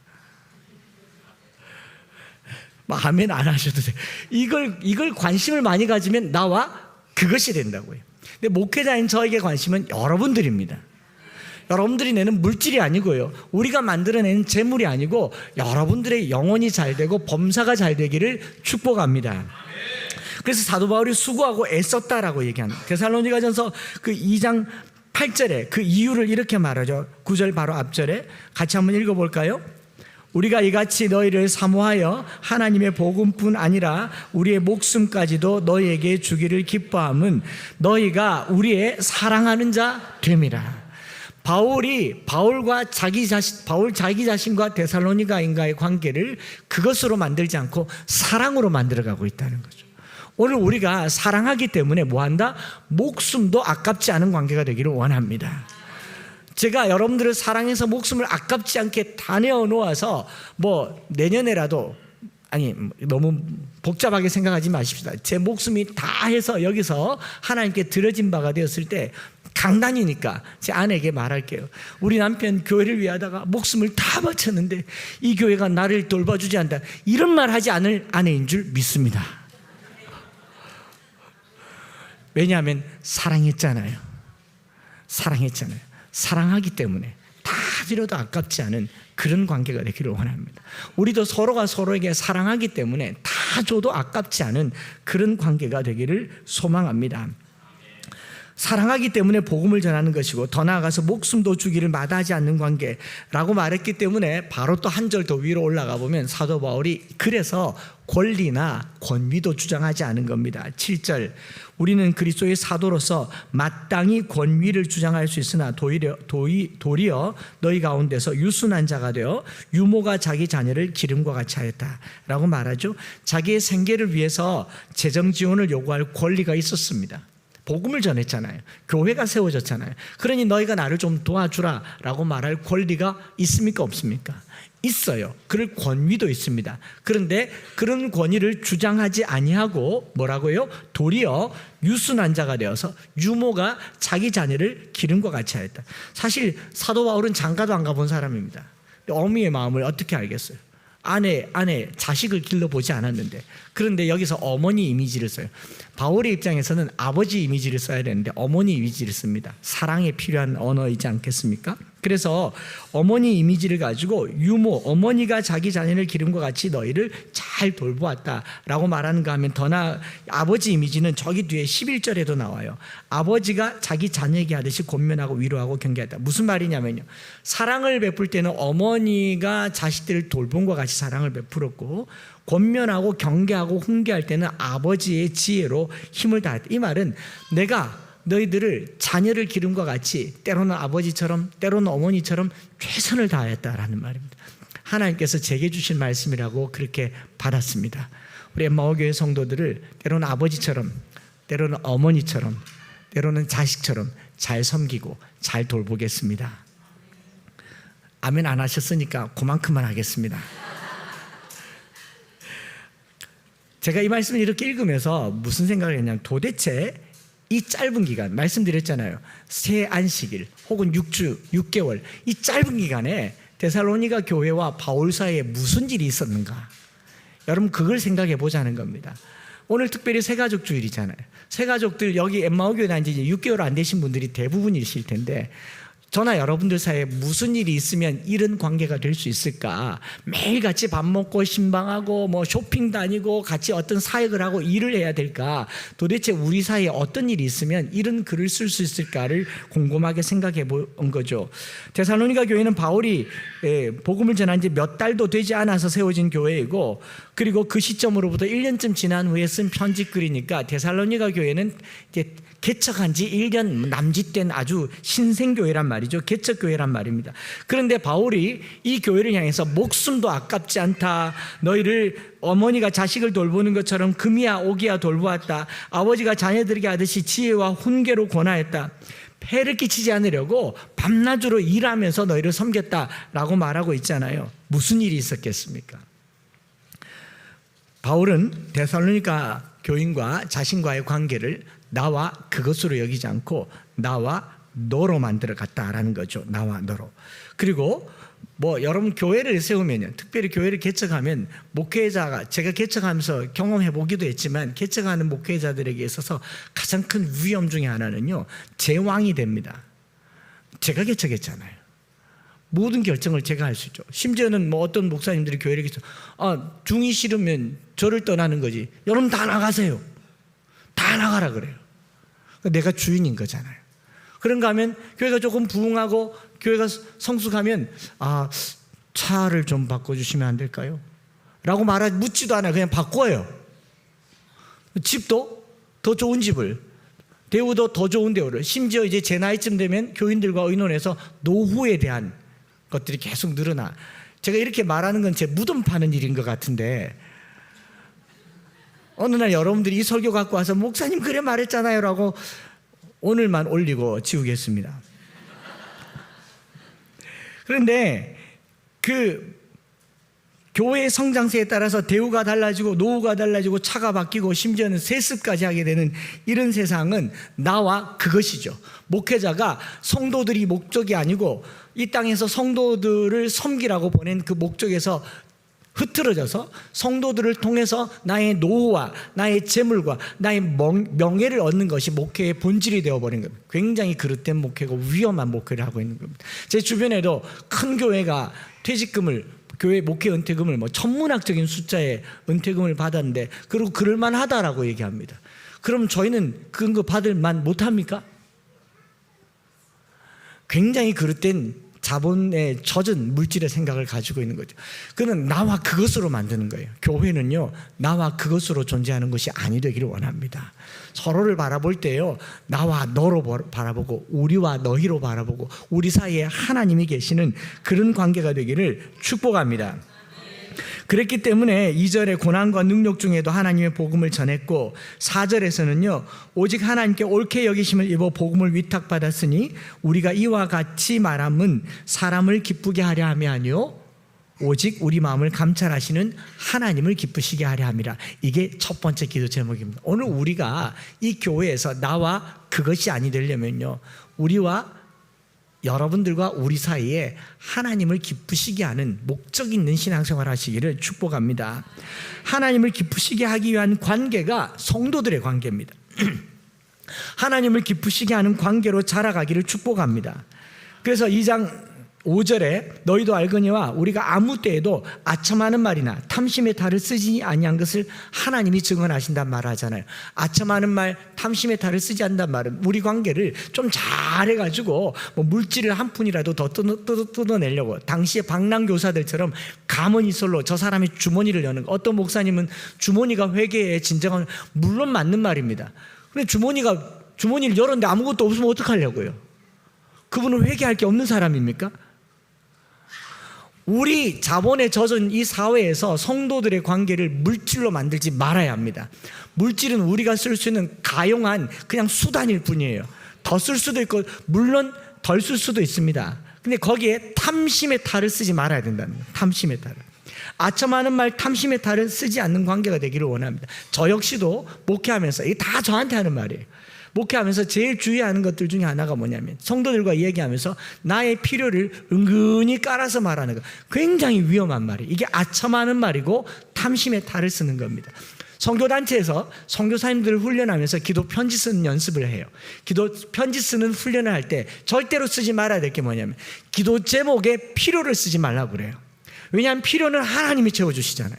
아멘 안 하셔도 돼요. 이걸 관심을 많이 가지면 나와 그것이 된다고요. 근데 목회자인 저에게 관심은 여러분들입니다. 여러분들이 내는 물질이 아니고요, 우리가 만들어내는 재물이 아니고 여러분들의 영혼이 잘 되고 범사가 잘 되기를 축복합니다. 그래서 사도 바울이 수고하고 애썼다라고 얘기합니다. 데살로니가전서 그 2장 8절에 그 이유를 이렇게 말하죠. 9절 바로 앞절에 같이 한번 읽어볼까요? 우리가 이같이 너희를 사모하여 하나님의 복음뿐 아니라 우리의 목숨까지도 너희에게 주기를 기뻐함은 너희가 우리의 사랑하는 자 됨이라. 바울 자기 자신과 데살로니가인과의 관계를 그것으로 만들지 않고 사랑으로 만들어가고 있다는 거죠. 오늘 우리가 사랑하기 때문에 뭐한다? 목숨도 아깝지 않은 관계가 되기를 원합니다. 제가 여러분들을 사랑해서 목숨을 아깝지 않게 다 내어 놓아서 내년에라도, 아니 너무 복잡하게 생각하지 마십시다. 제 목숨이 다 해서 여기서 하나님께 드려진 바가 되었을 때 강단이니까 제 아내에게 말할게요. 우리 남편 교회를 위하다가 목숨을 다 바쳤는데 이 교회가 나를 돌봐주지 않는다, 이런 말 하지 않을 아내인 줄 믿습니다. 왜냐하면 사랑했잖아요. 사랑하기 때문에 다 드려도 아깝지 않은 그런 관계가 되기를 원합니다. 우리도 서로가 서로에게 사랑하기 때문에 다 줘도 아깝지 않은 그런 관계가 되기를 소망합니다. 사랑하기 때문에 복음을 전하는 것이고 더 나아가서 목숨도 주기를 마다하지 않는 관계라고 말했기 때문에 바로 또 한 절 더 위로 올라가 보면 사도 바울이 그래서 권리나 권위도 주장하지 않은 겁니다. 7절, 우리는 그리스도의 사도로서 마땅히 권위를 주장할 수 있으나 도리어 너희 가운데서 유순한 자가 되어 유모가 자기 자녀를 기름과 같이 하였다라고 말하죠. 자기의 생계를 위해서 재정 지원을 요구할 권리가 있었습니다. 복음을 전했잖아요. 교회가 세워졌잖아요. 그러니 너희가 나를 좀 도와주라 라고 말할 권리가 있습니까? 없습니까? 있어요. 그럴 권위도 있습니다. 그런데 그런 권위를 주장하지 아니하고 뭐라고요? 도리어 유순한 자가 되어서 유모가 자기 자녀를 기름과 같이 하였다. 사실 사도 바울은 장가도 안 가본 사람입니다. 어미의 마음을 어떻게 알겠어요? 아내 자식을 길러보지 않았는데, 그런데 여기서 어머니 이미지를 써요. 바울의 입장에서는 아버지 이미지를 써야 되는데 어머니 이미지를 씁니다. 사랑에 필요한 언어이지 않겠습니까? 그래서 어머니 이미지를 가지고 유모, 어머니가 자기 자녀를 기름과 같이 너희를 잘 돌보았다라고 말하는가 하면 아버지 이미지는 저기 뒤에 11절에도 나와요. 아버지가 자기 자녀에게 하듯이 권면하고 위로하고 경계했다. 무슨 말이냐면요, 사랑을 베풀 때는 어머니가 자식들을 돌본 것 같이 사랑을 베풀었고, 권면하고 경계하고 훈계할 때는 아버지의 지혜로 힘을 다했다. 이 말은 내가 너희들을 자녀를 기름과 같이 때로는 아버지처럼 때로는 어머니처럼 최선을 다했다라는 말입니다. 하나님께서 제게 주신 말씀이라고 그렇게 받았습니다. 우리 엠마오교회 성도들을 때로는 아버지처럼 때로는 어머니처럼 때로는 자식처럼 잘 섬기고 잘 돌보겠습니다. 아멘 안 하셨으니까 그만큼만 하겠습니다. 제가 이 말씀을 이렇게 읽으면서 무슨 생각을 했냐면, 도대체 이 짧은 기간, 말씀드렸잖아요. 새 안식일 혹은 6개월, 이 짧은 기간에 데살로니가 교회와 바울 사이에 무슨 일이 있었는가? 여러분 그걸 생각해 보자는 겁니다. 오늘 특별히 새가족 주일이잖아요. 새가족들 여기 엠마오 교회 다닌 지 이제 6개월 안 되신 분들이 대부분이실 텐데, 저나 여러분들 사이에 무슨 일이 있으면 이런 관계가 될 수 있을까? 매일 같이 밥 먹고 신방하고 쇼핑 다니고 같이 어떤 사역을 하고 일을 해야 될까? 도대체 우리 사이에 어떤 일이 있으면 이런 글을 쓸 수 있을까를 곰곰하게 생각해 본 거죠. 데살로니가 교회는 바울이 복음을 전한 지 몇 달도 되지 않아서 세워진 교회이고, 그리고 그 시점으로부터 1년쯤 지난 후에 쓴 편지글이니까 데살로니가 교회는 이제 개척한 지 1년 남짓된 아주 신생교회란 말이죠. 개척교회란 말입니다. 그런데 바울이 이 교회를 향해서 목숨도 아깝지 않다, 너희를 어머니가 자식을 돌보는 것처럼 금이야 오기야 돌보았다, 아버지가 자녀들에게 하듯이 지혜와 훈계로 권하였다, 폐를 끼치지 않으려고 밤낮으로 일하면서 너희를 섬겼다라고 말하고 있잖아요. 무슨 일이 있었겠습니까? 바울은 데살로니가 교인과 자신과의 관계를 나와 그것으로 여기지 않고 나와 너로 만들어 갔다라는 거죠. 나와 너로. 그리고 여러분 교회를 세우면요, 특별히 교회를 개척하면 목회자가, 제가 개척하면서 경험해 보기도 했지만 개척하는 목회자들에게 있어서 가장 큰 위험 중에 하나는요, 제왕이 됩니다. 제가 개척했잖아요. 모든 결정을 제가 할 수 있죠. 심지어는 어떤 목사님들이 교회를 중이 싫으면 저를 떠나는 거지, 여러분 다 나가세요, 다 나가라 그래요. 내가 주인인 거잖아요. 그런가 하면 교회가 조금 부흥하고 교회가 성숙하면 차를 좀 바꿔주시면 안 될까요? 라고 묻지도 않아요. 그냥 바꿔요. 집도 더 좋은 집을, 대우도 더 좋은 대우를, 심지어 이제 제 나이쯤 되면 교인들과 의논해서 노후에 대한 것들이 계속 늘어나. 제가 이렇게 말하는 건 제 무덤 파는 일인 것 같은데, 어느 날 여러분들이 이 설교 갖고 와서 목사님 그래 말했잖아요 라고 오늘만 올리고 지우겠습니다. 그런데 그 교회의 성장세에 따라서 대우가 달라지고 노후가 달라지고 차가 바뀌고 심지어는 세습까지 하게 되는 이런 세상은 나와 그것이죠. 목회자가 성도들이 목적이 아니고 이 땅에서 성도들을 섬기라고 보낸 그 목적에서 흐트러져서 성도들을 통해서 나의 노후와 나의 재물과 나의 명예를 얻는 것이 목회의 본질이 되어버린 겁니다. 굉장히 그릇된 목회고 위험한 목회를 하고 있는 겁니다. 제 주변에도 큰 교회가 퇴직금을, 교회 목회 은퇴금을 천문학적인 숫자의 은퇴금을 받았는데, 그리고 그럴만 하다라고 얘기합니다. 그럼 저희는 그런 거 받을 만 못합니까? 굉장히 그릇된 자본에 젖은 물질의 생각을 가지고 있는 거죠. 그는 나와 그것으로 만드는 거예요. 교회는요, 나와 그것으로 존재하는 것이 아니 되기를 원합니다. 서로를 바라볼 때요, 나와 너로 바라보고 우리와 너희로 바라보고 우리 사이에 하나님이 계시는 그런 관계가 되기를 축복합니다. 그랬기 때문에 2절에 고난과 능력 중에도 하나님의 복음을 전했고, 4절에서는요 오직 하나님께 옳게 여기심을 입어 복음을 위탁받았으니 우리가 이와 같이 말함은 사람을 기쁘게 하려 함이 아니요 오직 우리 마음을 감찰하시는 하나님을 기쁘시게 하려 함이라. 이게 첫 번째 기도 제목입니다. 오늘 우리가 이 교회에서 나와 그것이 아니 되려면요, 우리와 여러분들과 우리 사이에 하나님을 기쁘시게 하는 목적 있는 신앙생활 하시기를 축복합니다. 하나님을 기쁘시게 하기 위한 관계가 성도들의 관계입니다. 하나님을 기쁘시게 하는 관계로 자라가기를 축복합니다. 그래서 2장 5절에 너희도 알거니와 우리가 아무 때에도 아첨하는 말이나 탐심의 탈을 쓰지 아니한 것을 하나님이 증언하신단 말하잖아요. 아첨하는 말, 탐심의 탈을 쓰지 않는단 말은 우리 관계를 좀 잘해가지고 물질을 한 푼이라도 더 뜯어내려고, 당시에 방랑교사들처럼 가머니솔로 저 사람의 주머니를 여는 거. 어떤 목사님은 주머니가 회개의 진정한, 물론 맞는 말입니다. 근데 주머니를 열었는데 아무것도 없으면 어떡하려고요? 그분은 회개할 게 없는 사람입니까? 우리 자본에 젖은 이 사회에서 성도들의 관계를 물질로 만들지 말아야 합니다. 물질은 우리가 쓸 수 있는 가용한 그냥 수단일 뿐이에요. 더 쓸 수도 있고 물론 덜 쓸 수도 있습니다. 근데 거기에 탐심의 탈을 쓰지 말아야 된다는 거예요. 탐심의 탈을. 아첨하는 말, 탐심의 탈을 쓰지 않는 관계가 되기를 원합니다. 저 역시도 목회하면서, 이게 다 저한테 하는 말이에요. 목회하면서 제일 주의하는 것들 중에 하나가 뭐냐면, 성도들과 얘기하면서 나의 필요를 은근히 깔아서 말하는 거. 굉장히 위험한 말이에요. 이게 아첨하는 말이고 탐심의 탈을 쓰는 겁니다. 선교단체에서 선교사님들을 훈련하면서 기도 편지 쓰는 연습을 해요. 기도 편지 쓰는 훈련을 할 때 절대로 쓰지 말아야 될 게 뭐냐면, 기도 제목에 필요를 쓰지 말라고 그래요. 왜냐하면 필요는 하나님이 채워주시잖아요.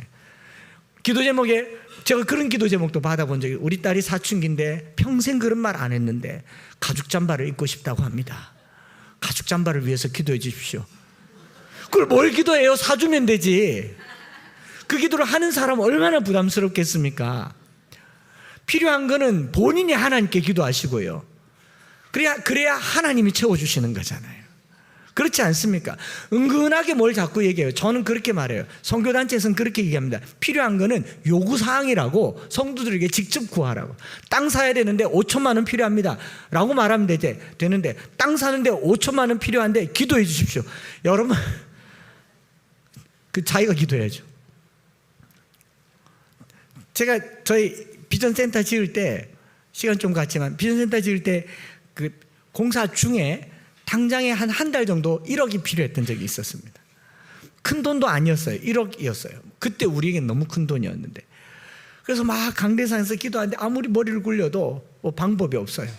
기도 제목에, 제가 그런 기도 제목도 받아본 적이, 우리 딸이 사춘기인데 평생 그런 말 안 했는데 가죽 잠바를 입고 싶다고 합니다. 가죽 잠바를 위해서 기도해 주십시오. 그걸 뭘 기도해요? 사주면 되지. 그 기도를 하는 사람 얼마나 부담스럽겠습니까? 필요한 거는 본인이 하나님께 기도하시고요. 그래야 하나님이 채워주시는 거잖아요. 그렇지 않습니까? 은근하게 뭘 자꾸 얘기해요. 저는 그렇게 말해요. 선교단체에서는 그렇게 얘기합니다. 필요한 거는 요구사항이라고, 성도들에게 직접 구하라고. 땅 사야 되는데 5천만 원 필요합니다 라고 말하면 되는데, 땅 사는데 5천만 원 필요한데 기도해 주십시오. 여러분, 자기가 기도해야죠. 제가 저희 비전센터 지을 때, 시간 좀 갔지만 비전센터 지을 때 그 공사 중에 당장에 한 달 정도 1억이 필요했던 적이 있었습니다. 큰 돈도 아니었어요. 1억이었어요. 그때 우리에겐 너무 큰 돈이었는데, 그래서 막 강대상에서 기도하는데 아무리 머리를 굴려도 방법이 없어요.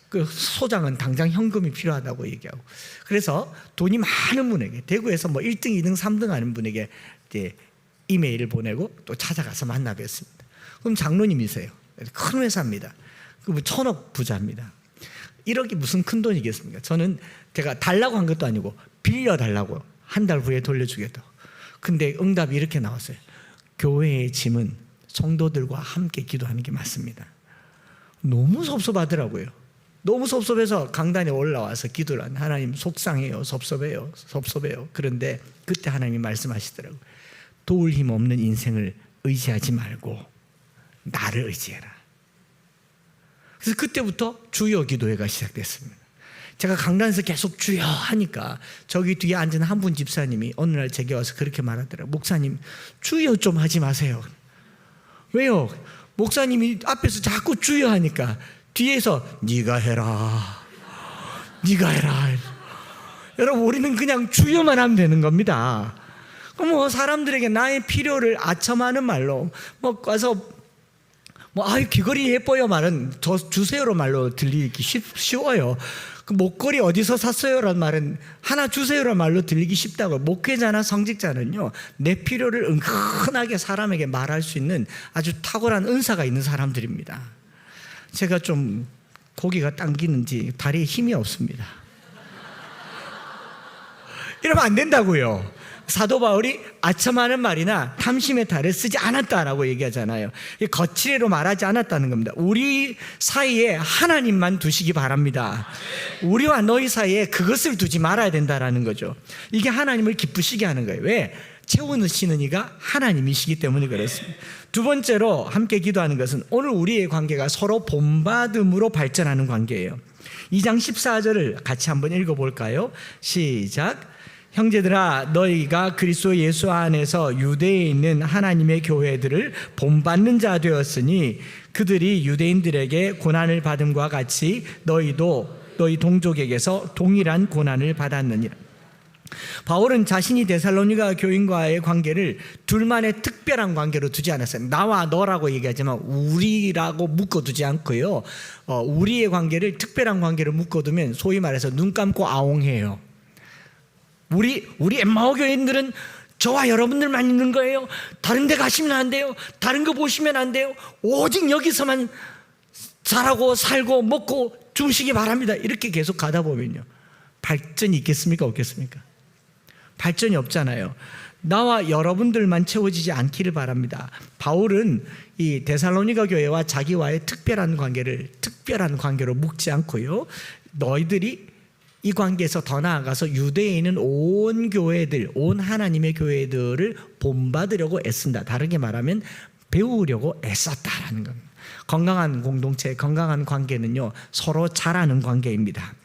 그 소장은 당장 현금이 필요하다고 얘기하고, 그래서 돈이 많은 분에게, 대구에서 1등, 2등, 3등 하는 분에게 이제 이메일을 보내고 또 찾아가서 만나 뵀습니다. 그럼 장로님이세요. 큰 회사입니다. 그 1000억 부자입니다. 1억이 무슨 큰 돈이겠습니까? 제가 달라고 한 것도 아니고 빌려달라고 한 달 후에 돌려주겠다고. 근데 응답이 이렇게 나왔어요. 교회의 짐은 성도들과 함께 기도하는 게 맞습니다. 너무 섭섭하더라고요. 너무 섭섭해서 강단에 올라와서 기도를 한 하나님 속상해요. 섭섭해요. 그런데 그때 하나님이 말씀하시더라고요. 도울 힘 없는 인생을 의지하지 말고 나를 의지해라. 그래서 그때부터 주여 기도회가 시작됐습니다. 제가 강단에서 계속 주여 하니까 저기 뒤에 앉은 한 분 집사님이 어느 날 제게 와서 그렇게 말하더라고요. 목사님, 주여 좀 하지 마세요. 왜요? 목사님이 앞에서 자꾸 주여 하니까 뒤에서 네가 해라. 여러분, 우리는 그냥 주여만 하면 되는 겁니다. 그럼 사람들에게 나의 필요를 아첨하는 말로 와서 아유 귀걸이 예뻐요 말은 저 주세요로 말로 들리기 쉬워요. 그 목걸이 어디서 샀어요라는 말은 하나 주세요라는 말로 들리기 쉽다고. 목회자나 성직자는요, 내 필요를 은근하게 사람에게 말할 수 있는 아주 탁월한 은사가 있는 사람들입니다. 제가 좀 고기가 당기는지 다리에 힘이 없습니다. 이러면 안 된다고요. 사도 바울이 아첨하는 말이나 탐심의 탈을 쓰지 않았다라고 얘기하잖아요. 거칠애로 말하지 않았다는 겁니다. 우리 사이에 하나님만 두시기 바랍니다. 우리와 너희 사이에 그것을 두지 말아야 된다라는 거죠. 이게 하나님을 기쁘시게 하는 거예요. 왜? 채우시는 이가 하나님이시기 때문에 그렇습니다. 두 번째로 함께 기도하는 것은 오늘 우리의 관계가 서로 본받음으로 발전하는 관계예요. 2장 14절을 같이 한번 읽어볼까요? 시작. 형제들아, 너희가 그리스도 예수 안에서 유대에 있는 하나님의 교회들을 본받는 자 되었으니 그들이 유대인들에게 고난을 받음과 같이 너희도 너희 동족에게서 동일한 고난을 받았느니라. 바울은 자신이 데살로니가 교인과의 관계를 둘만의 특별한 관계로 두지 않았어요. 나와 너라고 얘기하지만 우리라고 묶어두지 않고요, 우리의 관계를 특별한 관계로 묶어두면 소위 말해서 눈 감고 아웅해요. 우리 엠마오 교인들은 저와 여러분들만 있는 거예요. 다른 데 가시면 안 돼요. 다른 거 보시면 안 돼요. 오직 여기서만 잘하고 살고 먹고 주무시기 바랍니다. 이렇게 계속 가다 보면요, 발전이 있겠습니까? 없겠습니까? 발전이 없잖아요. 나와 여러분들만 채워지지 않기를 바랍니다. 바울은 이 데살로니가 교회와 자기와의 특별한 관계로 묶지 않고요, 너희들이 이 관계에서 더 나아가서 유대에 있는 온 교회들, 온 하나님의 교회들을 본받으려고 애쓴다. 다르게 말하면 배우려고 애썼다라는 겁니다. 건강한 공동체, 건강한 관계는요, 서로 잘하는 관계입니다.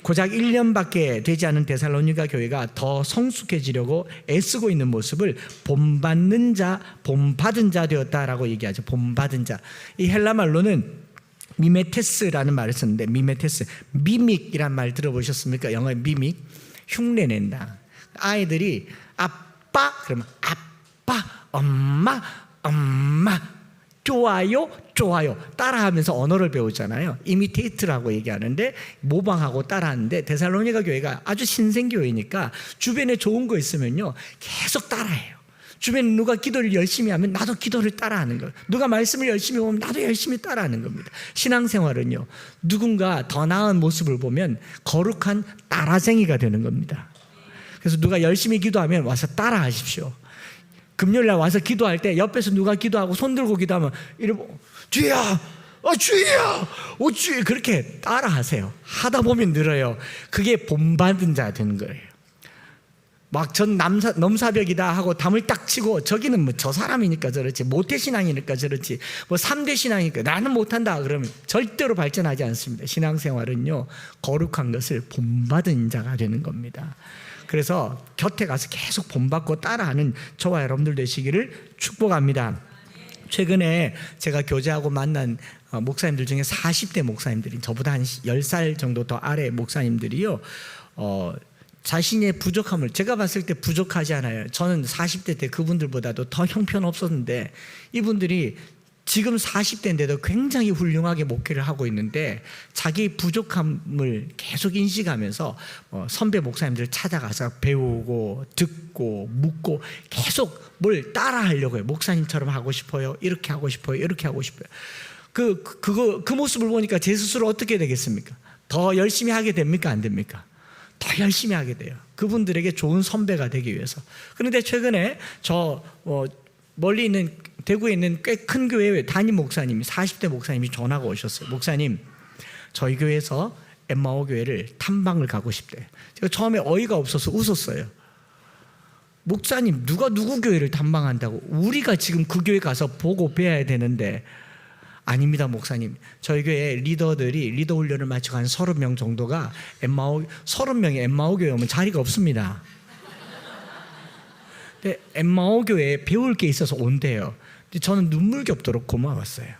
고작 1년밖에 되지 않은 데살로니가 교회가 더 성숙해지려고 애쓰고 있는 모습을 본받는 자, 본받은 자 되었다라고 얘기하죠. 본받은 자. 이 헬라 말로는 미메테스라는 말을 썼는데, 미메테스, 미믹이란 말 들어보셨습니까? 영어의 미믹, 흉내낸다. 아이들이 아빠 그러면 아빠, 엄마 좋아요 따라하면서 언어를 배우잖아요. 이미테이트라고 얘기하는데, 모방하고 따라하는데, 데살로니가 교회가 아주 신생교회니까 주변에 좋은 거 있으면요 계속 따라해요. 주변에 누가 기도를 열심히 하면 나도 기도를 따라하는 거예요. 누가 말씀을 열심히 보면 나도 열심히 따라하는 겁니다. 신앙생활은요, 누군가 더 나은 모습을 보면 거룩한 따라쟁이가 되는 겁니다. 그래서 누가 열심히 기도하면 와서 따라하십시오. 금요일날 와서 기도할 때 옆에서 누가 기도하고 손 들고 기도하면 이러고 주야 그렇게 따라하세요. 하다 보면 늘어요. 그게 본받은 자 되는 거예요. 막 전 넘사벽이다 하고 담을 딱 치고 저기는 뭐 저 사람이니까 저렇지, 모태신앙이니까 저렇지, 뭐 3대 신앙이니까 나는 못한다 그러면 절대로 발전하지 않습니다. 신앙생활은요, 거룩한 것을 본받은 자가 되는 겁니다. 그래서 곁에 가서 계속 본받고 따라하는 저와 여러분들 되시기를 축복합니다. 최근에 제가 교제하고 만난 목사님들 중에 40대 목사님들이, 저보다 한 10살 정도 더 아래 목사님들이요, 자신의 부족함을, 제가 봤을 때 부족하지 않아요. 저는 40대 때 그분들보다도 더 형편없었는데 이분들이 지금 40대인데도 굉장히 훌륭하게 목회를 하고 있는데, 자기 부족함을 계속 인식하면서 선배 목사님들을 찾아가서 배우고 듣고 묻고 계속 뭘 따라하려고 해요. 목사님처럼 하고 싶어요. 이렇게 하고 싶어요. 이렇게 하고 싶어요. 그 모습을 보니까 제 스스로 어떻게 되겠습니까? 더 열심히 하게 됩니까? 안 됩니까? 더 열심히 하게 돼요. 그분들에게 좋은 선배가 되기 위해서. 그런데 최근에 멀리 있는 대구에 있는 꽤 큰 교회 담임 목사님이 40대 목사님이 전화가 오셨어요. 목사님, 저희 교회에서 엠마오 교회를 탐방을 가고 싶대. 제가 처음에 어이가 없어서 웃었어요. 목사님, 누가 누구 교회를 탐방한다고? 우리가 지금 그 교회 가서 보고 배워야 되는데. 아닙니다, 목사님. 저희 교회 리더들이 리더 훈련을 마치고 한 30명 정도가 30명이 엠마오 교회 오면 자리가 없습니다. 근데 엠마오 교회에 배울 게 있어서 온대요. 저는 눈물겹도록 고마웠어요.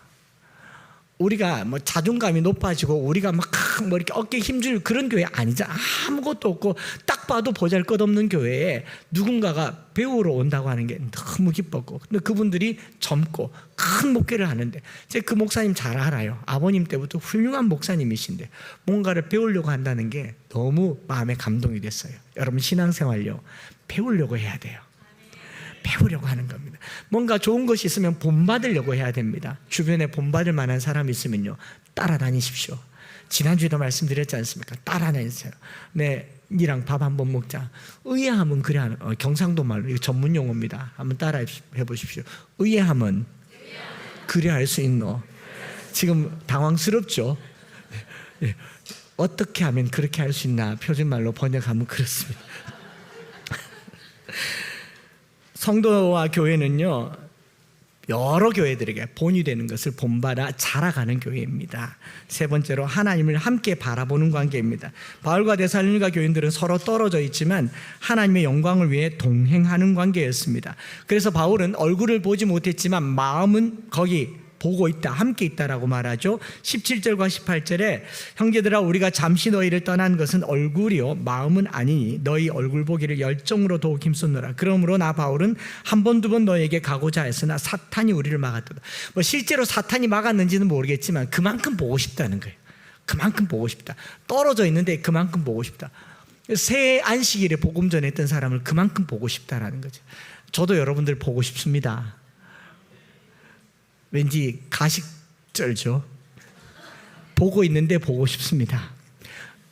우리가 뭐 자존감이 높아지고 우리가 막 뭐 이렇게 어깨에 힘줄 그런 교회 아니잖아. 아무것도 없고 딱 봐도 보잘것없는 교회에 누군가가 배우러 온다고 하는 게 너무 기뻤고, 근데 그분들이 젊고 큰 목회를 하는데, 제가 그 목사님 잘 알아요. 아버님 때부터 훌륭한 목사님이신데 뭔가를 배우려고 한다는 게 너무 마음에 감동이 됐어요. 여러분, 신앙생활요, 배우려고 해야 돼요. 배우려고 하는 겁니다. 뭔가 좋은 것이 있으면 본받으려고 해야 됩니다. 주변에 본받을 만한 사람이 있으면요, 따라다니십시오. 지난주에도 말씀드렸지 않습니까? 따라다니세요. 네, 니랑 밥 한번 먹자. 의아함은 그래 하는, 경상도 말로 이거 전문 용어입니다. 한번 따라해 보십시오. 의아함은 그래 할 수 있노? 지금 당황스럽죠? 네. 어떻게 하면 그렇게 할 수 있나? 표준말로 번역하면 그렇습니다. 성도와 교회는요, 여러 교회들에게 본이 되는 것을 본받아 자라가는 교회입니다. 세 번째로, 하나님을 함께 바라보는 관계입니다. 바울과 데살로니가 교인들은 서로 떨어져 있지만 하나님의 영광을 위해 동행하는 관계였습니다. 그래서 바울은 얼굴을 보지 못했지만 마음은 거기 보고 있다, 함께 있다라고 말하죠. 17절과 18절에 형제들아, 우리가 잠시 너희를 떠난 것은 얼굴이요 마음은 아니니 너희 얼굴 보기를 열정으로 더욱 힘썼노라. 그러므로 나 바울은 한 번 두 번 너에게 가고자 했으나 사탄이 우리를 막았도다. 뭐 실제로 사탄이 막았는지는 모르겠지만 그만큼 보고 싶다는 거예요. 그만큼 보고 싶다. 떨어져 있는데 그만큼 보고 싶다. 새 안식일에 복음 전했던 사람을 그만큼 보고 싶다라는 거죠. 저도 여러분들 보고 싶습니다. 왠지 가식쩔죠. 보고 있는데 보고 싶습니다.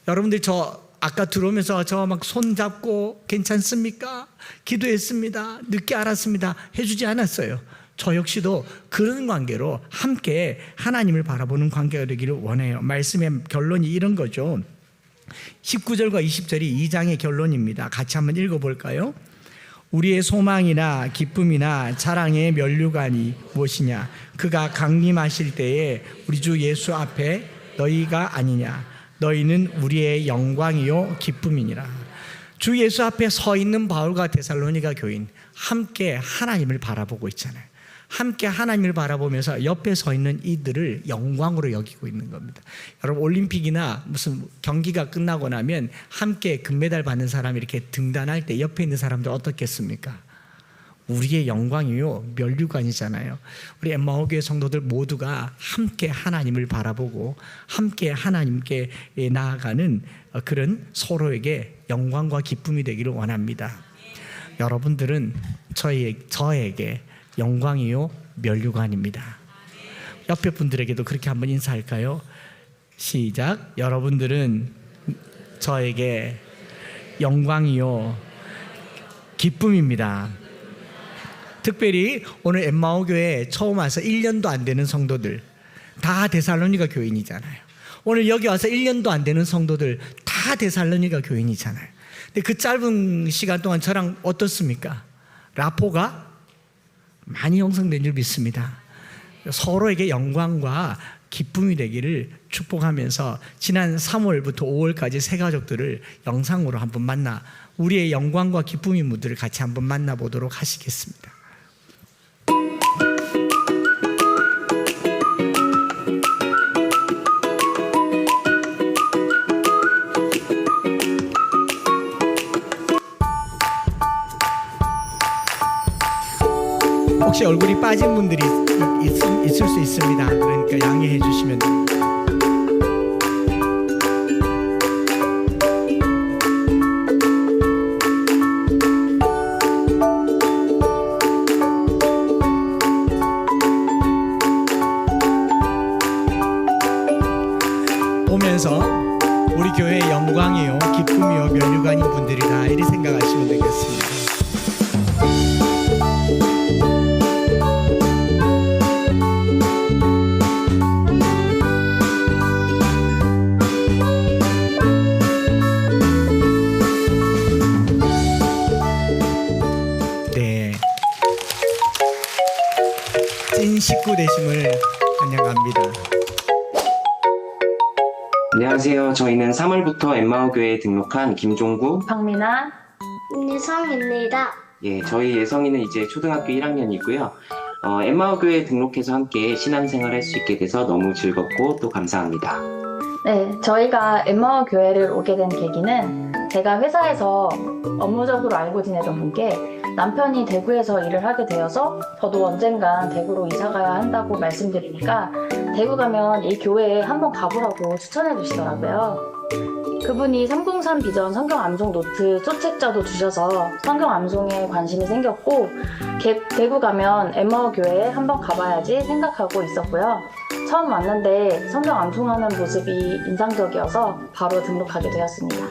여러분들, 저 아까 들어오면서 저 막 손 잡고 괜찮습니까? 기도했습니다. 늦게 알았습니다. 해주지 않았어요. 저 역시도 그런 관계로 함께 하나님을 바라보는 관계가 되기를 원해요. 말씀의 결론이 이런 거죠. 19절과 20절이 2장의 결론입니다. 같이 한번 읽어볼까요? 우리의 소망이나 기쁨이나 자랑의 면류관이 무엇이냐? 그가 강림하실 때에 우리 주 예수 앞에 너희가 아니냐? 너희는 우리의 영광이요 기쁨이니라. 주 예수 앞에 서 있는 바울과 데살로니가 교인, 함께 하나님을 바라보고 있잖아요. 함께 하나님을 바라보면서 옆에 서 있는 이들을 영광으로 여기고 있는 겁니다. 여러분, 올림픽이나 무슨 경기가 끝나고 나면 함께 금메달 받는 사람이 이렇게 등단할 때 옆에 있는 사람들 어떻겠습니까? 우리의 영광이요 면류관이잖아요. 우리 엠마오 교회 성도들 모두가 함께 하나님을 바라보고 함께 하나님께 나아가는 그런 서로에게 영광과 기쁨이 되기를 원합니다. 여러분들은 저에게 영광이요 면류관입니다. 옆에 분들에게도 그렇게 한번 인사할까요? 시작. 여러분들은 저에게 영광이요 기쁨입니다. 특별히 오늘 엠마오 교회에 처음 와서 1년도 안 되는 성도들, 다 데살로니가 교인이잖아요. 오늘 여기 와서 1년도 안 되는 성도들 다 데살로니가 교인이잖아요. 근데 그 짧은 시간 동안 저랑 어떻습니까? 라포가 많이 형성된 줄 믿습니다. 서로에게 영광과 기쁨이 되기를 축복하면서 지난 3월부터 5월까지 새 가족들을 영상으로 한번 만나, 우리의 영광과 기쁨의 무드를 같이 한번 만나보도록 하시겠습니다. 혹시 얼굴이 빠진 분들이 있을 수 있습니다. 그러니까 양해해 주시면 됩니다. 보면서 우리 교회의 영광이요 기쁨이요 면류관인 분들이다 이렇게 생각하시면 되겠습니다. 네, 찐 식구 되심을 환영합니다. 안녕하세요. 저희는 3월부터 엠마오 교회에 등록한 김종구, 박민아, 윤성입니다. 예, 저희 예성이는 이제 초등학교 1학년이고요. 엠마오 교회에 등록해서 함께 신앙생활 할 수 있게 돼서 너무 즐겁고 또 감사합니다. 네, 저희가 엠마오 교회를 오게 된 계기는 제가 회사에서 업무적으로 알고 지내던 분께 남편이 대구에서 일을 하게 되어서 저도 언젠간 대구로 이사 가야 한다고 말씀드리니까 대구 가면 이 교회에 한번 가보라고 추천해 주시더라고요. 그분이 303 비전 성경 암송 노트 소책자도 주셔서 성경 암송에 관심이 생겼고 대구 가면 엠마오 교회에 한번 가봐야지 생각하고 있었고요. 처음 왔는데 성경 암송하는 모습이 인상적이어서 바로 등록하게 되었습니다.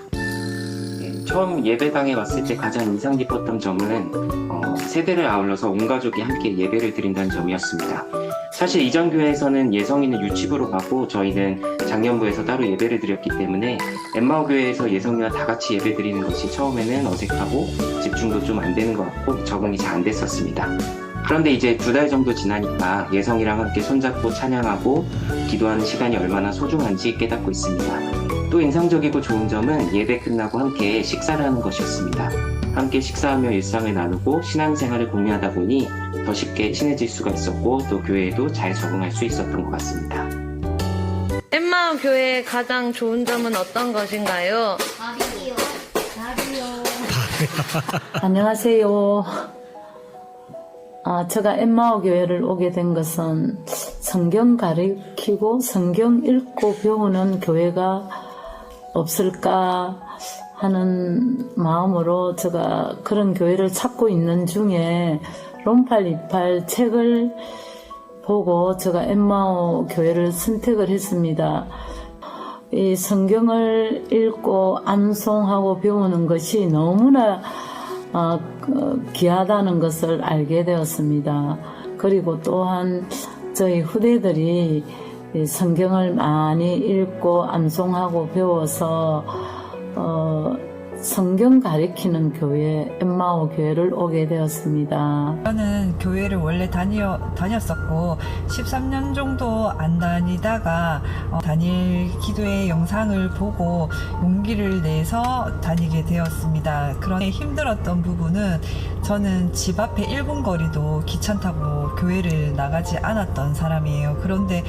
예, 처음 예배당에 왔을 때 가장 인상 깊었던 점은 세대를 아울러서 온 가족이 함께 예배를 드린다는 점이었습니다. 사실 이전 교회에서는 예성이는 유치부로 가고 저희는 작년부에서 따로 예배를 드렸기 때문에 엠마오 교회에서 예성이와 다 같이 예배 드리는 것이 처음에는 어색하고 집중도 좀 안 되는 것 같고 적응이 잘 안 됐었습니다. 그런데 이제 2달 정도 지나니까 예성이랑 함께 손잡고 찬양하고 기도하는 시간이 얼마나 소중한지 깨닫고 있습니다. 또 인상적이고 좋은 점은 예배 끝나고 함께 식사를 하는 것이었습니다. 함께 식사하며 일상을 나누고 신앙생활을 공유하다 보니 더 쉽게 친해질 수가 있었고 또 교회에도 잘 적응할 수 있었던 것 같습니다. 엠마오 교회의 가장 좋은 점은 어떤 것인가요? 밥이요. 안녕하세요. 제가 엠마오 교회를 오게 된 것은 성경 가르치고 성경 읽고 배우는 교회가 없을까 하는 마음으로 제가 그런 교회를 찾고 있는 중에 롬팔28 책을 보고 제가 엠마오 교회를 선택을 했습니다. 이 성경을 읽고 암송하고 배우는 것이 너무나 귀하다는 것을 알게 되었습니다. 그리고 또한 저희 후대들이 성경을 많이 읽고 암송하고 배워서 성경 가리키는 교회 엠마오 교회를 오게 되었습니다. 저는 교회를 원래 다녔었고 13년 정도 안 다니다가 단일 기도의 영상을 보고 용기를 내서 다니게 되었습니다. 그런데 힘들었던 부분은 저는 집 앞에 1분 거리도 기차 타고 교회를 나가지 않았던 사람이에요. 그런데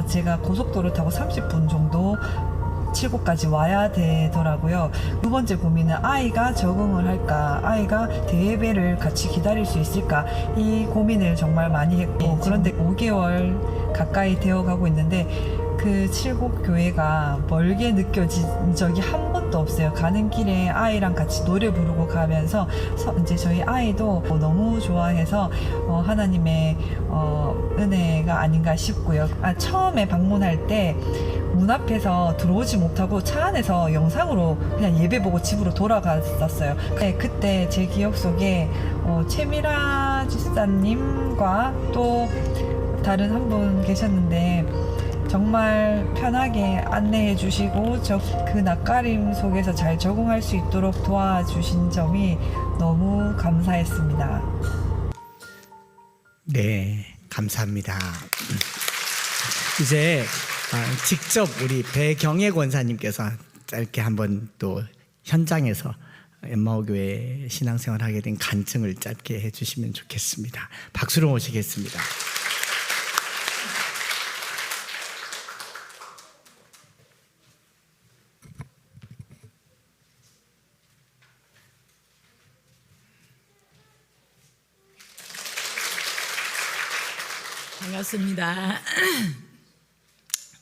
제가 고속도로 타고 30분 정도 칠곡까지 와야 되더라고요. 두 번째 고민은 아이가 적응을 할까, 아이가 대예배를 같이 기다릴 수 있을까, 이 고민을 정말 많이 했고, 그런데 5개월 가까이 되어 가고 있는데 그 칠곡 교회가 멀게 느껴진 적이 한 번도 없어요. 가는 길에 아이랑 같이 노래 부르고 가면서 이제 저희 아이도 너무 좋아해서 하나님의 은혜가 아닌가 싶고요. 처음에 방문할 때 문 앞에서 들어오지 못하고 차 안에서 영상으로 그냥 예배 보고 집으로 돌아갔었어요. 그때 제 기억 속에 최미라 집사님과 또 다른 한 분 계셨는데 정말 편하게 안내해 주시고 그 낯가림 속에서 잘 적응할 수 있도록 도와주신 점이 너무 감사했습니다. 네, 감사합니다. 이제 직접 우리 배경애 권사님께서 짧게 한번 또 현장에서 엠마오 교회 신앙생활 하게 된 간증을 짧게 해주시면 좋겠습니다. 박수로 모시겠습니다. 반갑습니다.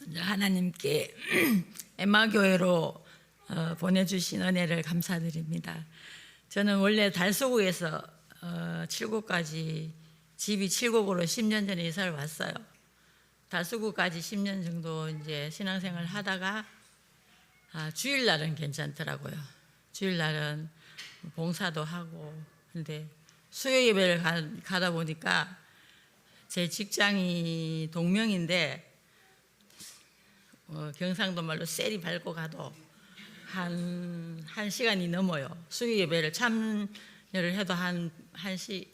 먼저 하나님께 엠마교회로 보내주신 은혜를 감사드립니다. 저는 원래 달서구에서 칠곡까지 집이 칠곡으로 10년 전에 이사를 왔어요. 달서구까지 10년 정도 이제 신앙생활을 하다가 주일날은 괜찮더라고요. 주일날은 봉사도 하고. 근데 수요 예배를 가다 보니까 제 직장이 동명인데 경상도 말로 셀이 밟고 가도 한 시간이 넘어요. 수요 예배를 참여를 해도 한 1시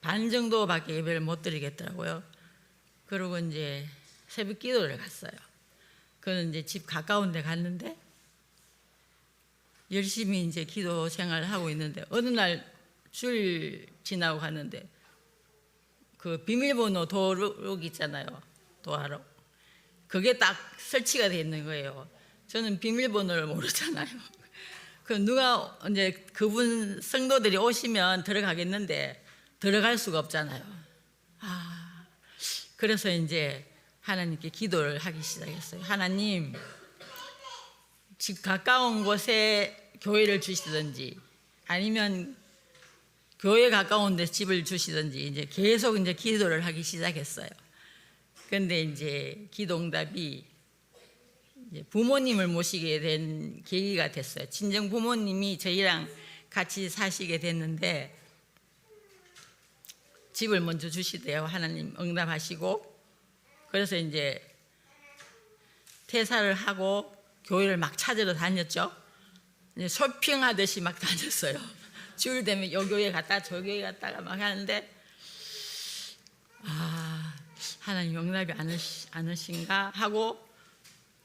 반 정도밖에 예배를 못 드리겠더라고요. 그리고 이제 새벽 기도를 갔어요. 그는 이제 집 가까운 데 갔는데 열심히 이제 기도 생활을 하고 있는데 어느 날 주일 지나고 갔는데 그 비밀번호 도록 있잖아요. 도화록. 그게 딱 설치가 돼 있는 거예요. 저는 비밀번호를 모르잖아요. 그 누가 이제 그분 성도들이 오시면 들어가겠는데 들어갈 수가 없잖아요. 그래서 이제 하나님께 기도를 하기 시작했어요. 하나님, 집 가까운 곳에 교회를 주시든지 아니면 교회 가까운 데 집을 주시든지 이제 계속 이제 기도를 하기 시작했어요. 그런데 이제 기도응답이 이제 부모님을 모시게 된 계기가 됐어요. 친정 부모님이 저희랑 같이 사시게 됐는데 집을 먼저 주시대요. 하나님 응답하시고. 그래서 이제 퇴사를 하고 교회를 막 찾으러 다녔죠. 이제 쇼핑하듯이 막 다녔어요. 주일 되면 요 교회 갔다 저 교회 갔다가 막 하는데 하나님 응답이 않으신가 하고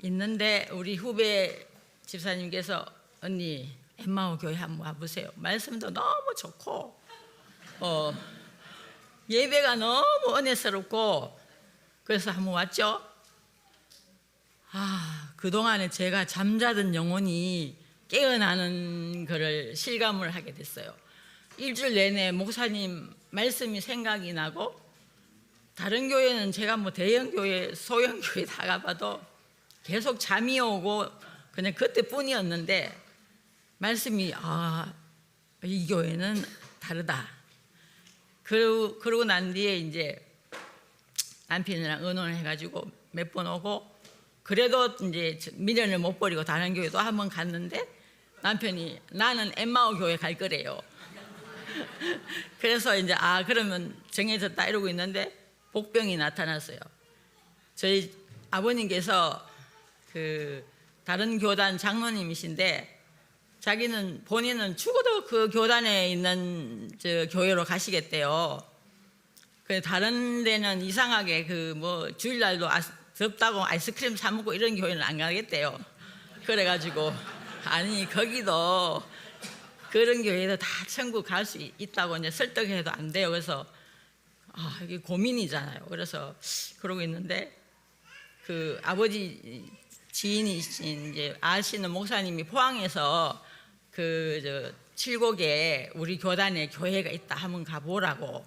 있는데 우리 후배 집사님께서 언니 엠마오 교회 한번 와보세요. 말씀도 너무 좋고 예배가 너무 은혜스럽고 그래서 한번 왔죠. 그동안에 제가 잠자던 영혼이 깨어나는 것을 실감을 하게 됐어요. 일주일 내내 목사님 말씀이 생각이 나고 다른 교회는 제가 뭐 대형 교회, 소형 교회 다 가봐도 계속 잠이 오고 그냥 그때뿐이었는데 말씀이 이 교회는 다르다. 그러고 난 뒤에 이제 남편이랑 의논을 해가지고 몇 번 오고 그래도 이제 미련을 못 버리고 다른 교회도 한 번 갔는데 남편이 나는 엠마오 교회 갈 거래요. 그래서 이제 그러면 정해졌다 이러고 있는데 복병이 나타났어요. 저희 아버님께서 그 다른 교단 장로님이신데 본인은 죽어도 그 교단에 있는 저 교회로 가시겠대요. 그 다른 데는 이상하게 그 뭐 주일날도 덥다고 아이스크림 사 먹고 이런 교회는 안 가겠대요. 그래가지고 아니 거기도 그런 교회도 다 천국 갈 수 있다고 이제 설득해도 안 돼요. 그래서 이게 고민이잖아요. 그래서 그러고 있는데 그 아버지 지인이신 이제 아시는 목사님이 포항에서 그 칠곡에 우리 교단에 교회가 있다 하면 가보라고.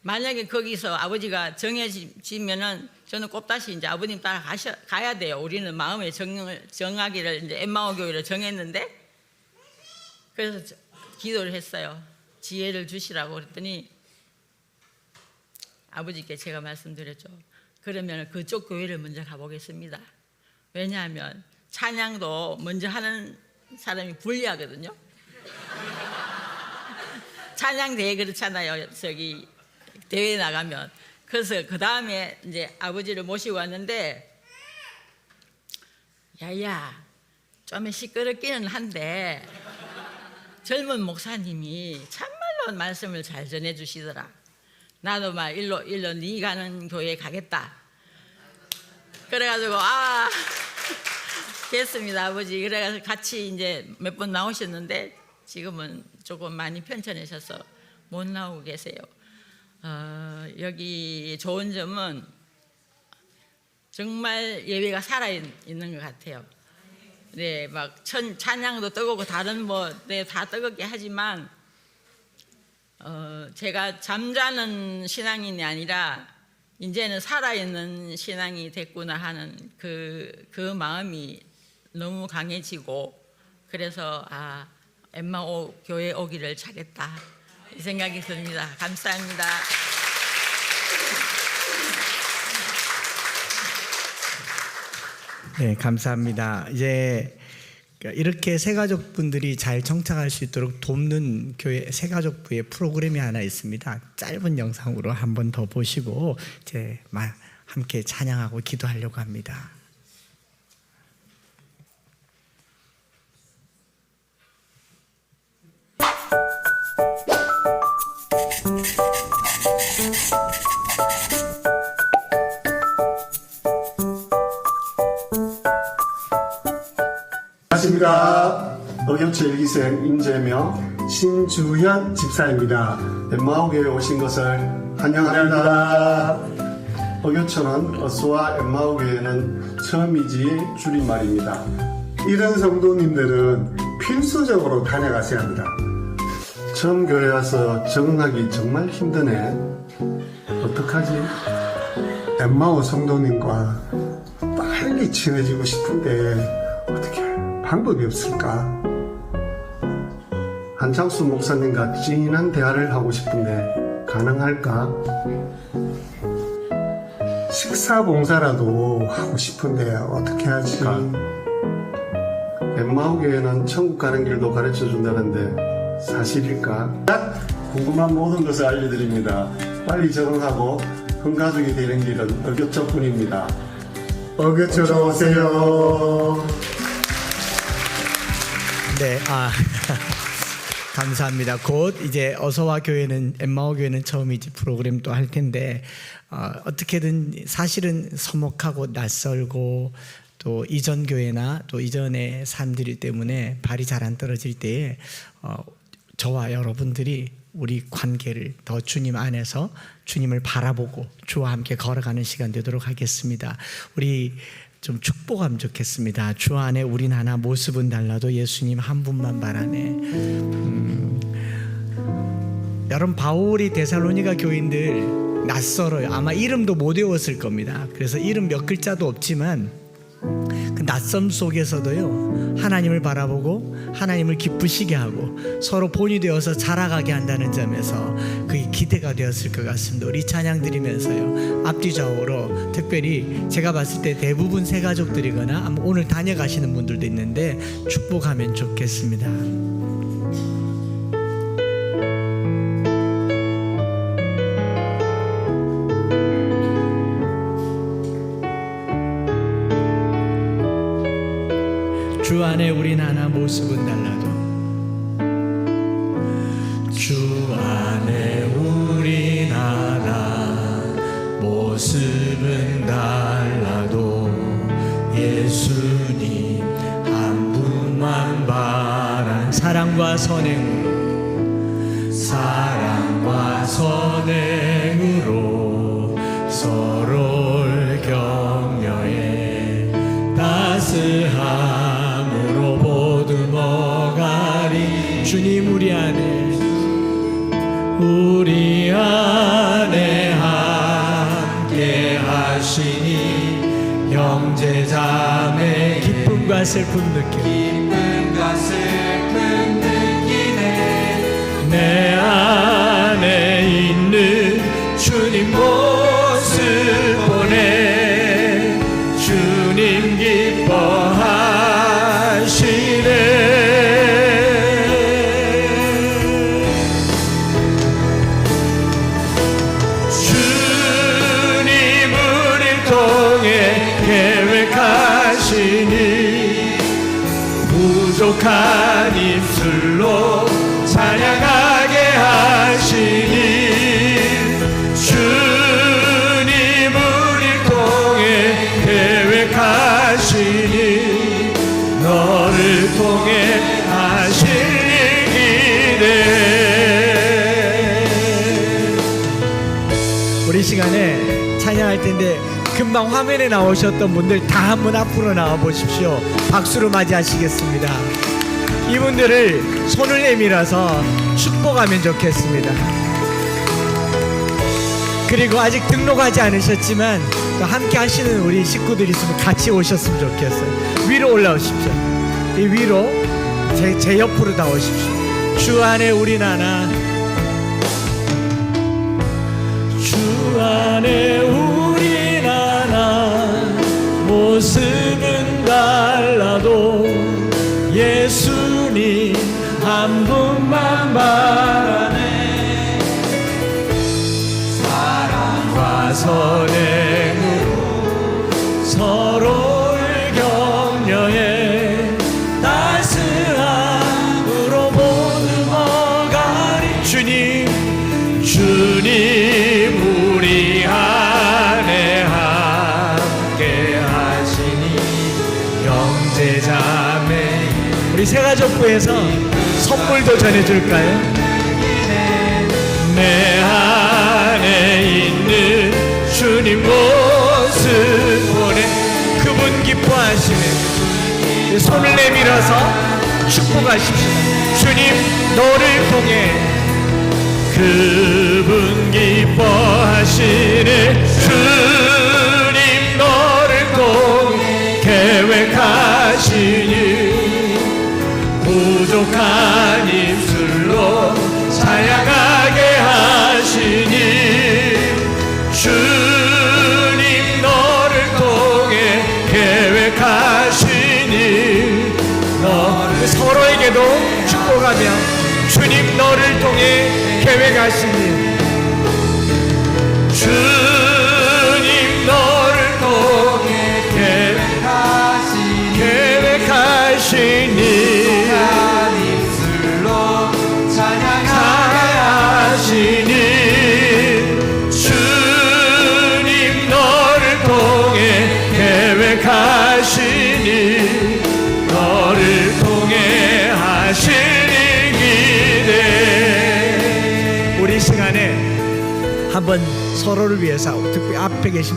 만약에 거기서 아버지가 정해지면은 저는 꼽다시 이제 아버님 따라 가야 돼요. 우리는 마음에 정하기를 이제 엠마오 교회를 정했는데 그래서 기도를 했어요. 지혜를 주시라고 그랬더니 아버지께 제가 말씀드렸죠. 그러면 그쪽 교회를 먼저 가보겠습니다. 왜냐하면 찬양도 먼저 하는 사람이 불리하거든요. 찬양 대회 그렇잖아요. 저기 대회 나가면. 그래서 그 다음에 이제 아버지를 모시고 왔는데 야야 좀 시끄럽기는 한데 젊은 목사님이 참말로 말씀을 잘 전해주시더라. 나도 막 일로 네 가는 교회에 가겠다. 그래가지고 됐습니다 아버지. 그래가지고 같이 이제 몇 번 나오셨는데 지금은 조금 많이 편찮으셔서 못 나오고 계세요. 여기 좋은 점은 정말 예배가 살아있는 것 같아요. 네, 막 찬양도 뜨겁고 다른 다 뜨겁게 하지만 제가 잠자는 신앙인이 아니라 이제는 살아있는 신앙이 됐구나 하는 그 마음이 너무 강해지고 그래서 엠마오 교회 오기를 잘했다 이 생각이 듭니다. 감사합니다. 네, 감사합니다. 이제 그러니까 이렇게 새가족분들이 잘 정착할 수 있도록 돕는 교회 새가족부의 프로그램이 하나 있습니다. 짧은 영상으로 한 번 더 보시고 이제 함께 찬양하고 기도하려고 합니다. 안녕하십니까. 어교체 일기생 임재명 신주현 집사입니다. 엠마오교회에 오신 것을 환영합니다. 어교처는 어수와 엠마오교회는 처음이지 줄임말입니다. 이런 성도님들은 필수적으로 다녀가셔야 합니다. 처음 교회 와서 적응하기 정말 힘드네. 어떡하지? 엠마오 성도님과 빨리 친해지고 싶은데 어떻게 방법이 없을까? 한창수 목사님과 진한 대화를 하고 싶은데 가능할까? 식사 봉사라도 하고 싶은데 어떻게 하지? 엠마오교회는 천국 가는 길도 가르쳐 준다는데 사실일까? 궁금한 모든 것을 알려드립니다. 빨리 적응하고 흥가족이 되는 길은 어교처뿐입니다. 어교처로 오세요. 네, 감사합니다. 곧 이제 어서와 교회는 엠마오 교회는 처음이지 프로그램 또 할 텐데 어떻게든 사실은 서먹하고 낯설고 또 이전 교회나 또 이전의 사람들이 때문에 발이 잘 안 떨어질 때에 저와 여러분들이 우리 관계를 더 주님 안에서 주님을 바라보고 주와 함께 걸어가는 시간 되도록 하겠습니다. 우리 좀 축복하면 좋겠습니다. 주 안에 우린 하나 모습은 달라도 예수님 한 분만 바라네. 여러분 바울이 데살로니가 교인들 낯설어요. 아마 이름도 못 외웠을 겁니다. 그래서 이름 몇 글자도 없지만 그 낯섦 속에서도요 하나님을 바라보고 하나님을 기쁘시게 하고 서로 본이 되어서 자라가게 한다는 점에서 그게 기대가 되었을 것 같습니다. 우리 찬양 드리면서요 앞뒤 좌우로 특별히 제가 봤을 때 대부분 새가족들이거나 아마 오늘 다녀가시는 분들도 있는데 축복하면 좋겠습니다. 주 안에 우린 하나 모습은 달라도 주 안에 우린 하나 모습은 달라도 예수님 한 분만 바란 사랑과 선행으로 서로를 격려해 따스한 주님 우리 안에 함께 하시니 형제 자매 기쁨과 슬픔 느끼네 내 안에 있는 주님 모습 보내 주님 기뻐하시네 부족한 입술로 찬양하게 하시니 주님 우리를 통해 계획하시니 너를 통해 하실 기대. 우리 시간에 찬양할 텐데 금방 화면에 나오셨던 분들 다 한번 앞으로 나와 보십시오. 박수로 맞이하시겠습니다. 이분들을 손을 내밀어서 축복하면 좋겠습니다. 그리고 아직 등록하지 않으셨지만 또 함께 하시는 우리 식구들이 있으면 같이 오셨으면 좋겠어요. 위로 올라오십시오. 이 위로 제 옆으로 다 오십시오. 주 안에 우린 하나 주 안에 우린 하나 모습은 달라도 바라네. 사랑과 선행으로 서로를 격려해 따스함으로 모두 먹으리. 주님 우리 안에 함께 하시니 형제자매. 우리 새가족부에서 선물도 전해줄까요? 내 안에 있는 주님 모습 보내. 그분 기뻐하시네. 손을 내밀어서 축복하십시오. 주님 너를 통해 그분 기뻐하시네. 주님 너를 통해 계획하시니 부족한 입술로 찬양하게 하시니 주님 너를 통해 계획하시니 서로에게도 축복하며 주님 너를 통해 계획하시니 주님 너를 통해 계획하시니 하시니 주님 너를 통해 계획하시니 너를 통해 하시니 기대. 우리 시간에 한번 서로를 위해서 특히 앞에 계신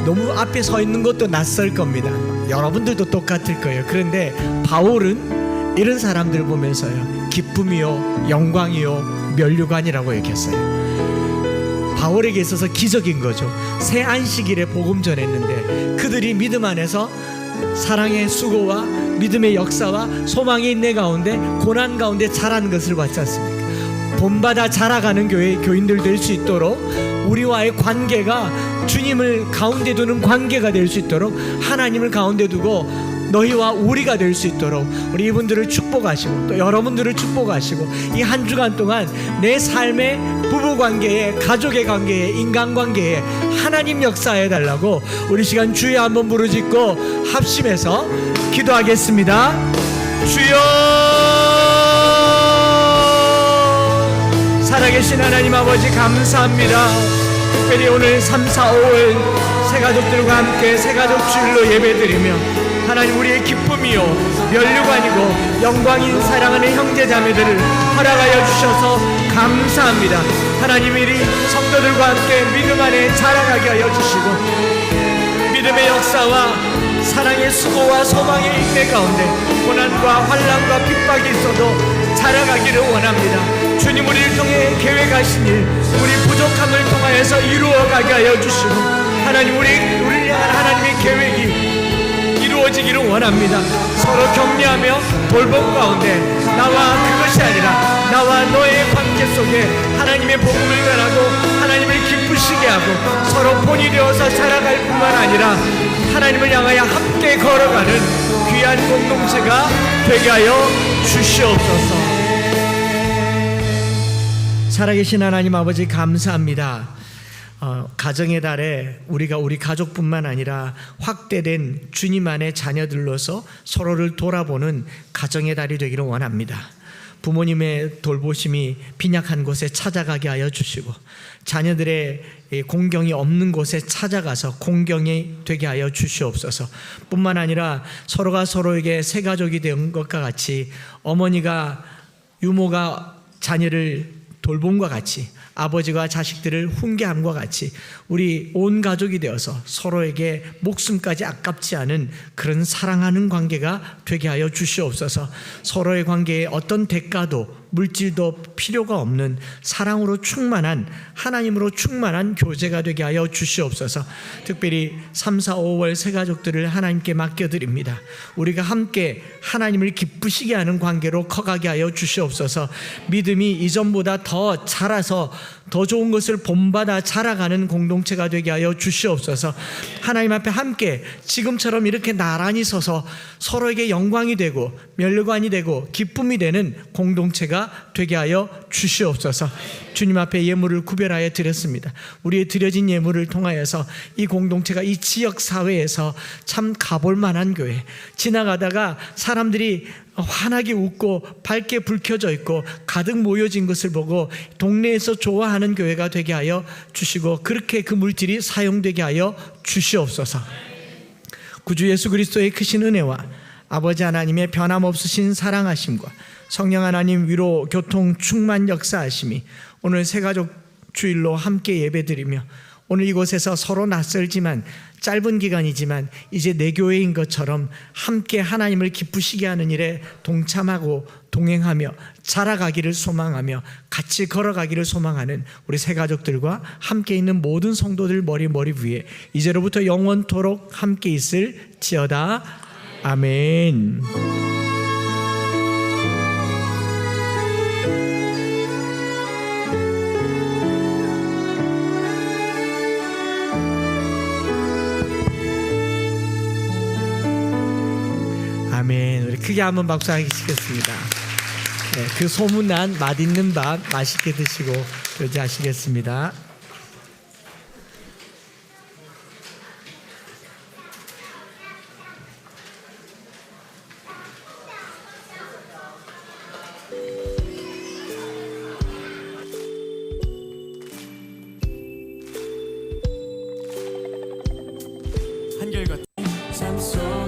너무 앞에 서 있는 것도 낯설 겁니다. 여러분들도 똑같을 거예요. 그런데 바울은 이런 사람들 보면서요 기쁨이요 영광이요 면류관이라고 얘기했어요. 바울에게 있어서 기적인 거죠. 새 안식일에 복음 전했는데 그들이 믿음 안에서 사랑의 수고와 믿음의 역사와 소망의 인내 가운데 고난 가운데 자란 것을 봤지 않습니까? 본받아 자라가는 교인들 될 수 있도록 우리와의 관계가 주님을 가운데 두는 관계가 될 수 있도록 하나님을 가운데 두고 너희와 우리가 될 수 있도록 우리 이분들을 축복하시고 또 여러분들을 축복하시고 이 한 주간 동안 내 삶의 부부관계에 가족의 관계에 인간관계에 하나님 역사해 달라고 우리 시간 주여 한번 부르짖고 합심해서 기도하겠습니다. 주여 살아계신 하나님 아버지 감사합니다. 특별히 오늘 3, 4, 5월 새가족들과 함께 새가족 주일로 예배드리며 하나님 우리의 기쁨이요 면류관이고 영광인 사랑하는 형제자매들을 허락하여 주셔서 감사합니다. 하나님 이리 성도들과 함께 믿음 안에 자라가게 하여 주시고 믿음의 역사와 사랑의 수고와 소망의 인내 가운데 고난과 환난과 핍박이 있어도 자라가기를 원합니다. 주님 우리를 통해 계획하신 일 우리 부족함을 통하여서 이루어가게 하여 주시고 하나님 우리를 향한 하나님의 계획이 이루어지기를 원합니다. 서로 격려하며 돌봄 가운데 나와 그것이 아니라 나와 너의 관계 속에 하나님의 복음을 전하고 하나님을 기쁘시게 하고 서로 본이 되어서 살아갈 뿐만 아니라 하나님을 향하여 함께 걸어가는 귀한 공동체가 되게 하여 주시옵소서. 살아계신 하나님 아버지 감사합니다. 가정의 달에 우리가 우리 가족뿐만 아니라 확대된 주님 안의 자녀들로서 서로를 돌아보는 가정의 달이 되기를 원합니다. 부모님의 돌보심이 빈약한 곳에 찾아가게 하여 주시고 자녀들의 공경이 없는 곳에 찾아가서 공경이 되게 하여 주시옵소서. 뿐만 아니라 서로가 서로에게 새 가족이 된 것과 같이 어머니가 유모가 자녀를 돌봄과 같이 아버지가 자식들을 훈계함과 같이 우리 온 가족이 되어서 서로에게 목숨까지 아깝지 않은 그런 사랑하는 관계가 되게 하여 주시옵소서. 서로의 관계에 어떤 대가도 물질도 필요가 없는 사랑으로 충만한 하나님으로 충만한 교제가 되게 하여 주시옵소서. 특별히 3, 4, 5월 새가족들을 하나님께 맡겨드립니다. 우리가 함께 하나님을 기쁘시게 하는 관계로 커가게 하여 주시옵소서. 믿음이 이전보다 더 자라서 더 좋은 것을 본받아 자라가는 공동체가 되게 하여 주시옵소서. 하나님 앞에 함께 지금처럼 이렇게 나란히 서서 서로에게 영광이 되고 면류관이 되고 기쁨이 되는 공동체가 공동체가 되게 하여 주시옵소서. 주님 앞에 예물을 구별하여 드렸습니다. 우리의 드려진 예물을 통하여서 이 공동체가 이 지역 사회에서 참 가볼 만한 교회, 지나가다가 사람들이 환하게 웃고 밝게 불 켜져 있고 가득 모여진 것을 보고 동네에서 좋아하는 교회가 되게 하여 주시고, 그렇게 그 물질이 사용되게 하여 주시옵소서. 구주 예수 그리스도의 크신 은혜와 아버지 하나님의 변함없으신 사랑하심과 성령 하나님 위로 교통 충만 역사하심이 오늘 새가족 주일로 함께 예배드리며, 오늘 이곳에서 서로 낯설지만 짧은 기간이지만 이제 내 교회인 것처럼 함께 하나님을 기쁘시게 하는 일에 동참하고 동행하며 자라가기를 소망하며 같이 걸어가기를 소망하는 우리 새가족들과 함께 있는 모든 성도들 머리 위에 이제로부터 영원토록 함께 있을지어다. 아멘. 아멘. 우리 크게 한번 박수하시겠습니다. 네, 그 소문난 맛있는 밥 맛있게 드시고 그러지 하시겠습니다. 한결같은 삶 속